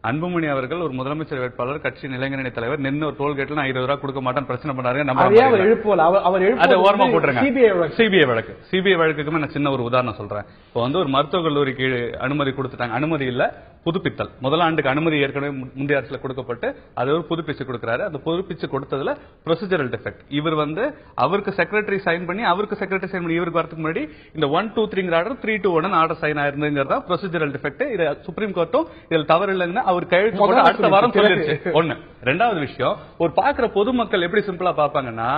அன்புமணி அவர்கள் ஒரு முதலமைச்சர் வேட்பாளர், கட்சி இளைஞரணி தலைவர், நின்று ஒரு டோல்கேட்ல நான் 20 ரூபாய் கொடுக்க மாட்டேன் பிரச்சனை பண்ணாரு. சிபிஐ வழக்கு. சிபிஐ வழக்குக்குமே நான் சின்ன ஒரு உதாரணம் சொல்றேன். இப்போ வந்து ஒரு மருத்துவக் கல்லூரிக்கு அனுமதி கொடுத்துட்டாங்க. அனுமதி இல்ல, புதுப்பித்தல். முதல் ஆண்டுக்கு அனுமதி ஏற்கனவே முந்தைய அரசுல கொடுக்கப்பட்டு அது ஒரு புதுப்பிச்சு கொடுக்கிறாரு. அந்த புதுப்பிச்சு கொடுத்ததுல ப்ரொசீஜரல் டிஃபெக்ட். இவர் வந்து அவருக்கு செக்ரட்டரி சைன் பண்ணி இவருக்கு வரதுக்கு முன்னாடி இந்த 123 ஆர்டர் 321 ஆர்டர் சைன் ஆயிருந்துங்கிறதா ப்ரொசீஜரல் டிஃபெக்ட். இது சுப்ரீம் கோர்ட்டும் இதில் தவறு இல்லைன்னு அவர் கையெழுத்து போட்டு அடுத்த வாரம் சொல்லிருச்சு. ஒண்ணு. ரெண்டாவது விஷயம், ஒரு பாக்குற பொதுமக்கள் எப்படி சிம்பிளா பாப்பாங்கன்னா,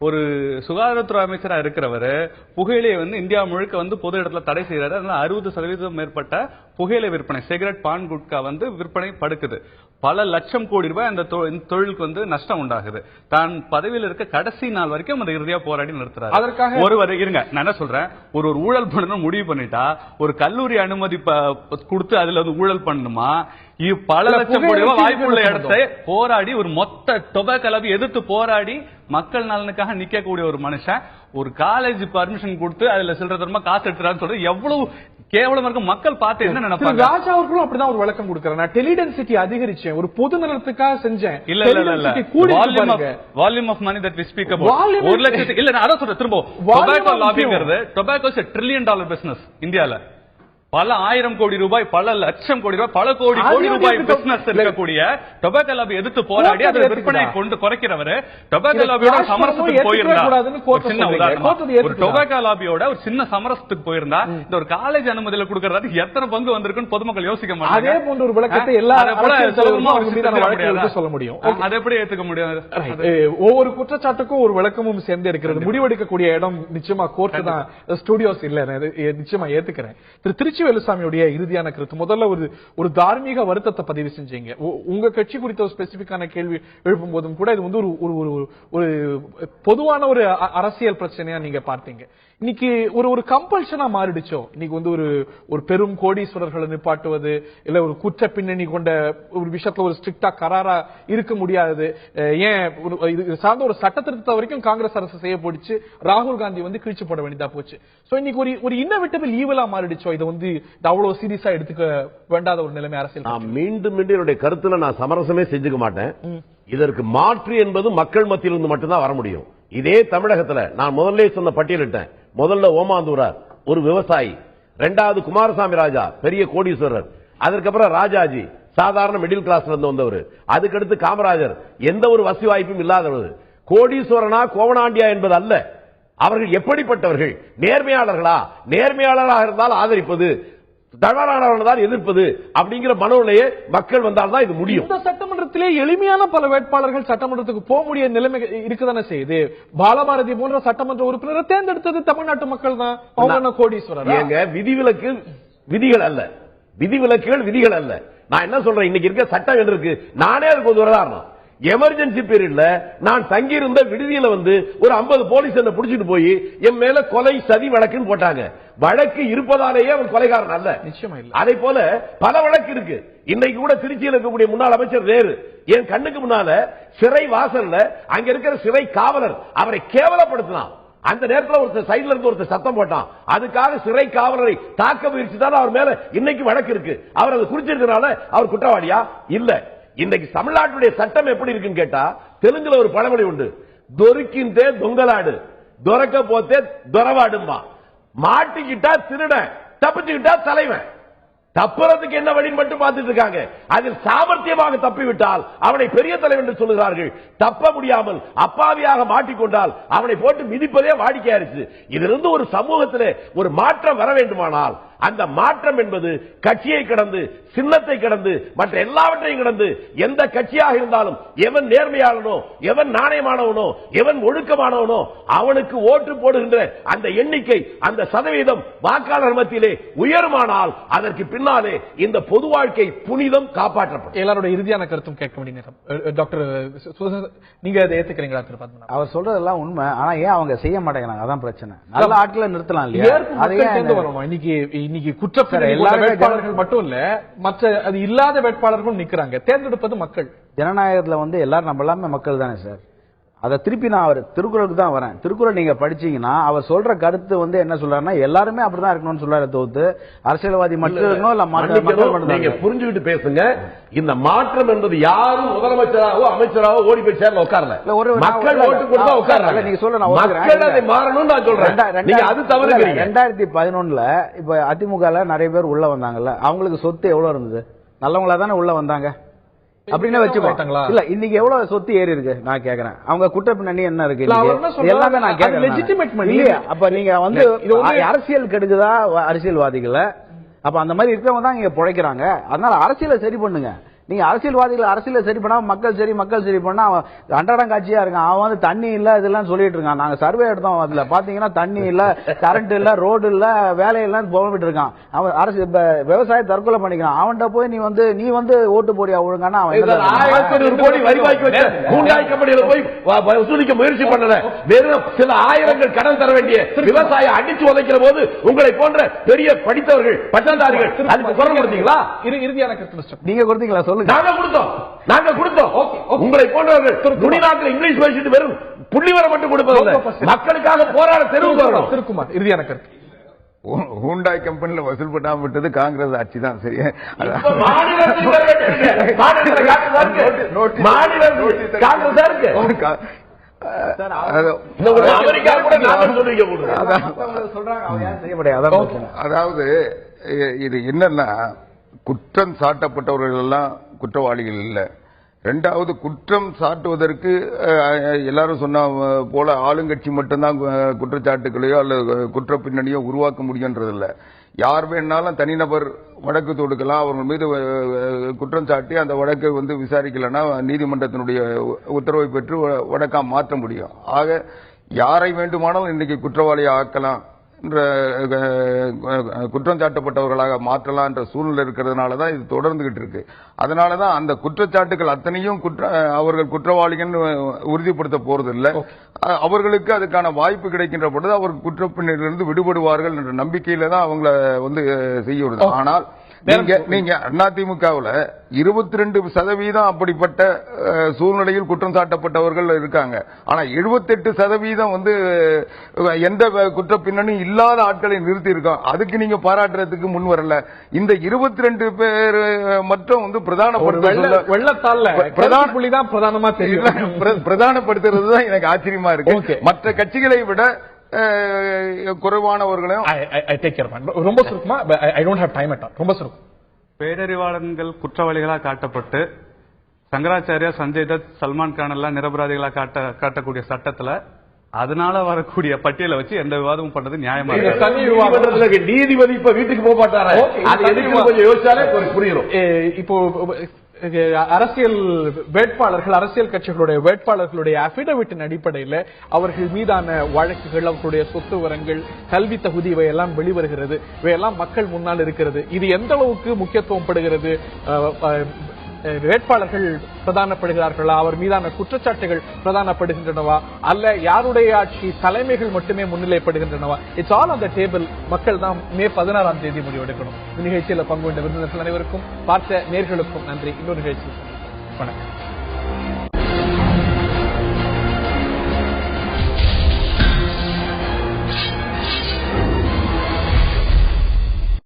ஒரு சுகாதாரத்துறை அமைச்சரா இருக்கிறவரு புகையிலையை வந்து இந்தியா முழுக்க வந்து பொது இடத்துல தடை செய்யறாரு. அதனால 60% மேற்பட்ட புகையிலை விற்பனை, சிகரெட், பான், குட்கா வந்து விற்பனை படுக்குது. பல லட்சம் கோடி ரூபாய் அந்த தொழிலுக்கு வந்து நஷ்டம் உண்டாகுது. தான் பதவியில் இருக்க கடைசி நாள் வரைக்கும் அந்த இறுதியா போராடி நிறுத்துறாரு. அதற்காக ஒருவர் இருங்க, நான் என்ன சொல்றேன், ஒரு ஊழல் பண்ணணும் முடிவு பண்ணிட்டா ஒரு கல்லூரி அனுமதி கொடுத்து அதுல வந்து ஊழல் பண்ணணுமா? பல லட்சம் கோடி ரூபாய் வாய்ப்புள்ள இடத்தை போராடி ஒரு மொத்த டொபாக்கோவை எதிர்த்து போராடி மக்கள் நலனுக்காக நிக்கக்கூடிய ஒரு மனுஷன் ஒரு காலேஜ் பர்மிஷன் கொடுத்து அதுல சில்லறதரமா காசு எடுத்துறான்னு சொல்றது எவ்வளவு கேவலம் இருக்கு. மக்கள் பார்த்து என்ன நினைப்பாங்க? ராஜா அவர்களும் அப்படிதான் ஒரு விளக்கம் கொடுக்கறாரு. நான் டெலிடென்சிட்டி அதிகரிச்சேன், ஒரு பொது நலத்துக்காக செஞ்சேன். இல்ல volume of money that we speak about 1 லட்சம் இல்ல, நான் அத சொல்றேன் திரும்ப. டொபாக்கோ லாபிங்கிறது, tobacco is a $1 trillion business இந்தியால. பல ஆயிரம் கோடி ரூபாய், பல லட்சம் கோடி ரூபாய், பல கோடி ரூபாய் பிசினஸ் இருக்கக்கூடிய டொபாக்கோ லாபி எதிர்த்து போராடி அதை விற்பனை கொண்டு குறைக்கிறவரு டொபாக்கோ லாபியோட சமரசத்துக்கு போயிருந்தா, சின்ன உதாரணம், ஒரு டொபாக்கோ லாபியோட ஒரு சின்ன சமரசத்துக்கு போயிருந்தா இந்த ஒரு காலேஜ் அனுமதியில கொடுக்கறது எத்தனை பங்கு வந்திருக்குன்னு பொதுமக்கள் யோசிக்க மாட்டாங்க. அதே போன்ற ஒரு விளக்கத்தை எல்லா சொல்ல முடியும். அதை எப்படி ஏத்துக்க முடியும்? ஒவ்வொரு குற்றச்சாட்டுக்கும் ஒரு விளக்கமும் சேர்ந்து இருக்கிறது. முடிவெடுக்கக்கூடிய இடம் நிச்சயமா கோர்ட் தான், ஸ்டுடியோஸ் இல்ல. நிச்சயமா ஏத்துக்கிறேன். திருச்சி வேலுசாமியுடைய இறுதியான கருத்து. முதல்ல ஒரு தார்மீக வருத்தத்தை பதிவு செஞ்சீங்க. உங்க கட்சி குறித்த ஒரு ஸ்பெசிபிக்கான கேள்வி எழுப்பும் போதும் கூட இது வந்து ஒரு பொதுவான ஒரு அரசியல் பிரச்சனையா நீங்க பார்த்தீங்க. இன்னைக்கு ஒரு கம்பல்ஷனா மாறிடுச்சோ? இன்னைக்கு வந்து ஒரு பெரும் கோடீஸ்வரர்களை நிப்பாட்டுவது, இல்ல ஒரு குற்ற பின்னணி கொண்ட ஒரு விஷயத்துல ஒரு ஸ்ட்ரிக்டா கராரா இருக்க முடியாது. ஏன் இது சார்ந்த ஒரு சட்ட திருத்தத்தை வரைக்கும் காங்கிரஸ் அரசு செய்ய போயிடுச்சு. ராகுல் காந்தி வந்து கிழிச்சு போட வேண்டியதா போச்சு. சோ இன்னைக்கு ஒரு இன்னவிட்டபிள் ஈவலா மாறிடுச்சோ? இது வந்து அவ்வளவு சீரியஸா எடுத்துக்க வேண்டாத ஒரு நிலைமை அரசியல். மீண்டும் மீண்டும் என்னுடைய கருத்துல நான் சமரசமே செஞ்சுக்க மாட்டேன். இதற்கு மாற்று என்பது மக்கள் மத்தியிலிருந்து மட்டும்தான் வர முடியும். இதே தமிழகத்துல நான் முதல்ல சொன்ன பட்டியலிட்டேன். முதல்ல ஓமாந்தூரார் ஒரு விவசாயி, இரண்டாவது குமாரசாமி ராஜா பெரிய கோடீஸ்வரர், அதற்கப்புறம் ராஜாஜி சாதாரண மிடில் கிளாஸ்ல இருந்து வந்தவர், அதுக்கடுத்து காமராஜர் எந்த ஒரு வசதி வாய்ப்பும் இல்லாதவர். கோடீஸ்வரனா கோவனாண்டியா என்பது அல்ல, அவர்கள் எப்படிப்பட்டவர்கள், நேர்மையாளர்களா, நேர்மையாளராக இருந்தால் ஆதரிப்பது, தவறானவர்கள் எதிர்ப்பது அப்படிங்கிற மனோநிலையே மக்கள் வந்தால்தான் இது முடியும். இந்த சட்டமன்றத்திலே எளிமையான பல வேட்பாளர்கள் சட்டமன்றத்துக்கு போக முடிய நிலைமை இருக்குதானே செய்யுது. பாலபாரதி போன்ற சட்டமன்ற உறுப்பினரை தேர்ந்தெடுத்தது தமிழ்நாட்டு மக்கள் தான். அவங்க கோடீஸ்வரர். எங்க விதிவிலக்கு விதிகள் அல்ல, விதிவிலக்குகள் விதிகள் அல்ல. நான் என்ன சொல்றேன், இன்னைக்கு இருக்க சட்டம் என்ன இருக்கு, நானே அதுக்கு ஒரு உதாரணம். எமர்ஜென்சி பீரியட்ல நான் தங்கியிருந்த விடுதியில வந்து ஒரு 50 போலீஸ் என்ன புடிச்சிட்டு போய் என் மேல கொலை சதி வழக்குன்னு போட்டாங்க. வழக்கு இருப்பதாலேயே அவன் கொலைகாரன் அல்ல. நிச்சயமா இல்ல. அதே போல பல வழக்கு இருக்கு. இன்னைக்கு கூட திருச்சியில் இருக்கக்கூடிய முன்னாள் அமைச்சர் வேறு என் கண்ணுக்கு முன்னால சிறை வாசல்ல அங்க இருக்கிற சிறை காவலர் அவரை கேவலப்படுத்தினான். அந்த நேரத்தில் ஒருத்தர் சைடுல இருந்து ஒருத்தர் சத்தம் போட்டான். அதுக்காக சிறை காவலரை தாக்க முயற்சி தான் அவர் மேல இன்னைக்கு வழக்கு இருக்கு. அவர் அதை குறிச்சிருக்கிறனால அவர் குற்றவாளியா இல்ல. இன்னைக்கு தமிழ்நாட்டுடைய சட்டம் எப்படி இருக்குன்னு கேட்டா, தெலுங்குல ஒரு பழமொழி உண்டு, தொருக்கின்றே தொங்கலாடு, துறக்க போத்தே துறவாடுமா. மாட்டிக்கிட்டா திருடன், தப்பிச்சுக்கிட்டா தலைவன். தப்புறதுக்கு என்ன வழி மட்டும் பார்த்துட்டு இருக்காங்க. அதில் சாமர்த்தியமாக தப்பிவிட்டால் அவனை பெரிய தலைவன் என்று சொல்லுகிறார்கள். தப்ப முடியாமல் அப்பாவியாக மாட்டிக்கொண்டால் அவனை போட்டு மிதிப்பதே வாடிக்கையாயிருச்சு. இதிலிருந்து ஒரு சமூகத்திலே ஒரு மாற்றம் வர வேண்டுமானால் அந்த மாற்றம் என்பது கட்சியை கடந்து, சின்னத்தை கடந்து, மற்ற எல்லாவற்றையும் கடந்து, எந்த கட்சியாக இருந்தாலும் எவன் நேர்மையாளனோ, எவன் நாணயமானவனோ, எவன் ஒழுக்கமானவனோ அவனுக்கு ஓட்டு போடுகின்ற அந்த எண்ணிக்கை, அந்த சதவீதம் வாக்காளர் மத்தியிலே உயருமானால் அதற்கு பின்னாலே இந்த பொது வாழ்க்கை புனிதம் காப்பாற்றப்படும். எல்லாரோட இறுதியான கருத்தும் கேட்க வேண்டிய நேரம். டாக்டர் நீங்க அதை ஏத்துக்கிறீங்களா? அவர் சொல்றதெல்லாம் உண்மை. ஆனா ஏன் அவங்க செய்ய மாட்டேங்கிறாங்க? அதான் பிரச்சனை. நல்ல ஆட்களை நிறுத்தலாம் இல்லையா? இன்னைக்கு குற்றப்பத்திரிகை வேட்பாளர்கள் மட்டும் இல்ல, மற்ற அது இல்லாத வேட்பாளர்களும் நிக்கிறாங்க. தேர்ந்தெடுப்பது மக்கள். ஜனநாயகத்துல எல்லாரும் நம்ம எல்லாமே மக்கள் தானே சார். அதை திருப்பி நான் அவர் திருக்குறளுக்கு தான் வரேன். திருக்குறள் நீங்க படிச்சீங்கன்னா அவர் சொல்ற கருத்து என்ன சொல்றாருன்னா எல்லாருமே அப்படிதான் இருக்கணும்னு சொல்றாரு. தோத்து அரசியல்வாதி மட்டும் இருக்கணும் இல்ல மக்கள். நீங்க புரிஞ்சுக்கிட்டு பேசுங்க. இந்த மாற்றம் என்பது யாரும் முதலமைச்சராகவோ அமைச்சராகவோ ஓடி போய் சேர்ல உட்காரல. மக்கள் ஓட்டு போட்டு உட்கார்றாங்க. நீங்க சொல்ல மக்கள் அதை மாறணும்னு நான் சொல்றேன். நீங்க அது தவறுகிறீங்க. 2011 இப்ப அதிமுக நிறைய பேர் உள்ள வந்தாங்கல்ல, அவங்களுக்கு சொத்து எவ்வளவு இருந்தது? நல்லவங்களா தானே உள்ள வந்தாங்க அப்படின்னு வச்சு போட்டாங்களா? இல்ல இன்னைக்கு எவ்வளவு சொத்து ஏறி இருக்கு நான் கேக்குறேன். அவங்க குற்ற பின்னணி என்ன இருக்கு எல்லாமே நான் கேக்குறேன் இல்லையா? அப்ப நீங்க அரசியல் கெடுக்குதா அரசியல்வாதிகளை? அப்ப அந்த மாதிரி இருக்கவங்க தான் இங்க பிழைக்கிறாங்க. அதனால அரசியலை சரி பண்ணுங்க. நீங்க அரசியல்வாதிகள் அரசியல சரி பண்ணா மக்கள் சரி பண்ணா அவன் அன்றாடம் காட்சியா இருக்கான். அவன் தண்ணி இல்ல இதெல்லாம் சொல்லிட்டு இருக்கான். நாங்க சர்வே எடுத்தோம், அதுல பாத்தீங்கன்னா தண்ணி இல்ல, கரண்ட் இல்ல, ரோடு இல்ல, வேலை இல்ல போகிட்டு இருக்கான். அவன் அரசு விவசாய தற்கொலை பண்ணிக்கிறான். அவன்கிட்ட போய் நீ வந்து ஓட்டு போடியா ஒழுங்கானா அவன் 1000 கோடி வரிவாய்க்கு வச்ச கூண்டாய்க்கப்படியில போய் வசூலிக்க முயற்சி பண்ணல. வெறும் சில ஆயிரங்கள் கடன் தர வேண்டிய விவசாய அடிச்சு உதைக்கிற போது உங்களை போன்ற பெரிய படித்தவர்கள் பட்டதாரிகள் அதுக்கு குரல் கொடுத்தீங்களா? இறுதியான நீங்க கொடுத்தீங்களா? சொல்லுங்க. நாங்க கொடுத்தோம். உங்களை போன்றவர்கள் துணிநாட்டில் இங்கிலீஷ் பேசிட்டு வெறும் புள்ளிவரை மட்டும் கொடுப்பதில்லை, மக்களுக்காக போராட தெருவுக்கு வரணும். திருக்குமார் இறுதியான கருத்து. ஹூண்டாய் கம்பெனில வசூல் பண்ணாம விட்டது காங்கிரஸ் ஆட்சி தான். சரி, அதாவது இது என்னன்னா, குற்றம் சாட்டப்பட்டவர்கள் எல்லாம் குற்றவாளிகள் இல்லை. ரெண்டாவது, குற்றம் சாட்டுவதற்கு எல்லாரும் சொன்ன போல ஆளுங்கட்சி மட்டும்தான் குற்றச்சாட்டுகளையோ அல்லது குற்ற பின்னணியோ உருவாக்க முடியுன்றதில்ல. யார் வேணாலும் தனிநபர் வழக்கு தொடுக்கலாம். அவர்கள் மீது குற்றம் சாட்டி அந்த வழக்கை விசாரிக்கலன்னா நீதிமன்றத்தினுடைய உத்தரவை பெற்று வழக்கா மாற்ற முடியும். ஆக யாரை வேண்டுமானாலும் இன்னைக்கு குற்றவாளியை ஆக்கலாம், குற்றம் சாட்டப்பட்டவர்களாக மாற்றலாம் என்ற சூழ்நிலை இருக்கிறதுனால தான் இது தொடர்ந்துகிட்டு இருக்கு. அதனால தான் அந்த குற்றச்சாட்டுகள் அத்தனையும் அவர்கள் குற்றவாளிகள் உறுதிப்படுத்த போறதில்லை. அவர்களுக்கு அதுக்கான வாய்ப்பு கிடைக்கின்ற பொழுது அவர்கள் குற்றப்பின்னணியிலிருந்து விடுபடுவார்கள் என்ற நம்பிக்கையில தான் அவங்கள செய்யுறது. ஆனால் நீங்க அதிமுகவில் 22% அப்படிப்பட்ட சூழ்நிலையில் குற்றம் சாட்டப்பட்டவர்கள் இருக்காங்க. ஆனா 78% எந்த குற்ற பின்னணி இல்லாத ஆட்களை நிறுத்தி இருக்கோம். அதுக்கு நீங்க பாராட்டுறதுக்கு முன் வரல. இந்த 22 பேர் மட்டும் பிரதானப்படுத்துறது தான் எனக்கு ஆச்சரியமா இருக்கு. மற்ற கட்சிகளை விட குறைவானவர்களையும் ரொம்ப சுருக்கமா, I don't have time at all. ரொம்ப சுருக்கம். பேரறிவாளர்கள் குற்றவாளிகளாக காட்டப்பட்டு சங்கராச்சாரியா, சஞ்சய் தத், சல்மான் கான் எல்லாம் நிரபராதிகளா காட்டக்கூடிய சட்டத்துல அதனால வரக்கூடிய பட்டியலை வச்சு எந்த விவாதமும் பண்றது நியாயமா இருக்கு? நீதிபதி இப்ப வீட்டுக்கு போக மாட்டாரா? கொஞ்சம் யோசிச்சாலே புரியும். இப்போ அரசியல் வேட்பாளர்கள், அரசியல் கட்சிகளுடைய வேட்பாளர்களுடைய அபிடவிட்டின் அடிப்படையில் அவர்கள் மீதான வழக்குகள், அவர்களுடைய சொத்து விவரங்கள், கல்வி தகுதி இவையெல்லாம் வெளிவருகிறது. இவையெல்லாம் மக்கள் முன்னால் இருக்கிறது. இது எந்த அளவுக்கு முக்கியத்துவம் படுகிறது? வேட்பாளர்கள் பிரதானப்படுகிறார்களா? அவர் மீதான குற்றச்சாட்டுகள் பிரதானப்படுகின்றனவா? அல்ல யாருடைய ஆட்சி தலைமைகள் மட்டுமே முன்னிலைப்படுகின்றனவா? It's all on the table. மக்கள் தான் மே 16ஆம் தேதி முடிவெடுக்கணும். இந்த நிகழ்ச்சியில் பங்கு கொண்ட விருந்தினர்கள் அனைவருக்கும், பார்த்த நேர்களுக்கும் நன்றி. இன்னொரு நிகழ்ச்சி. வணக்கம்.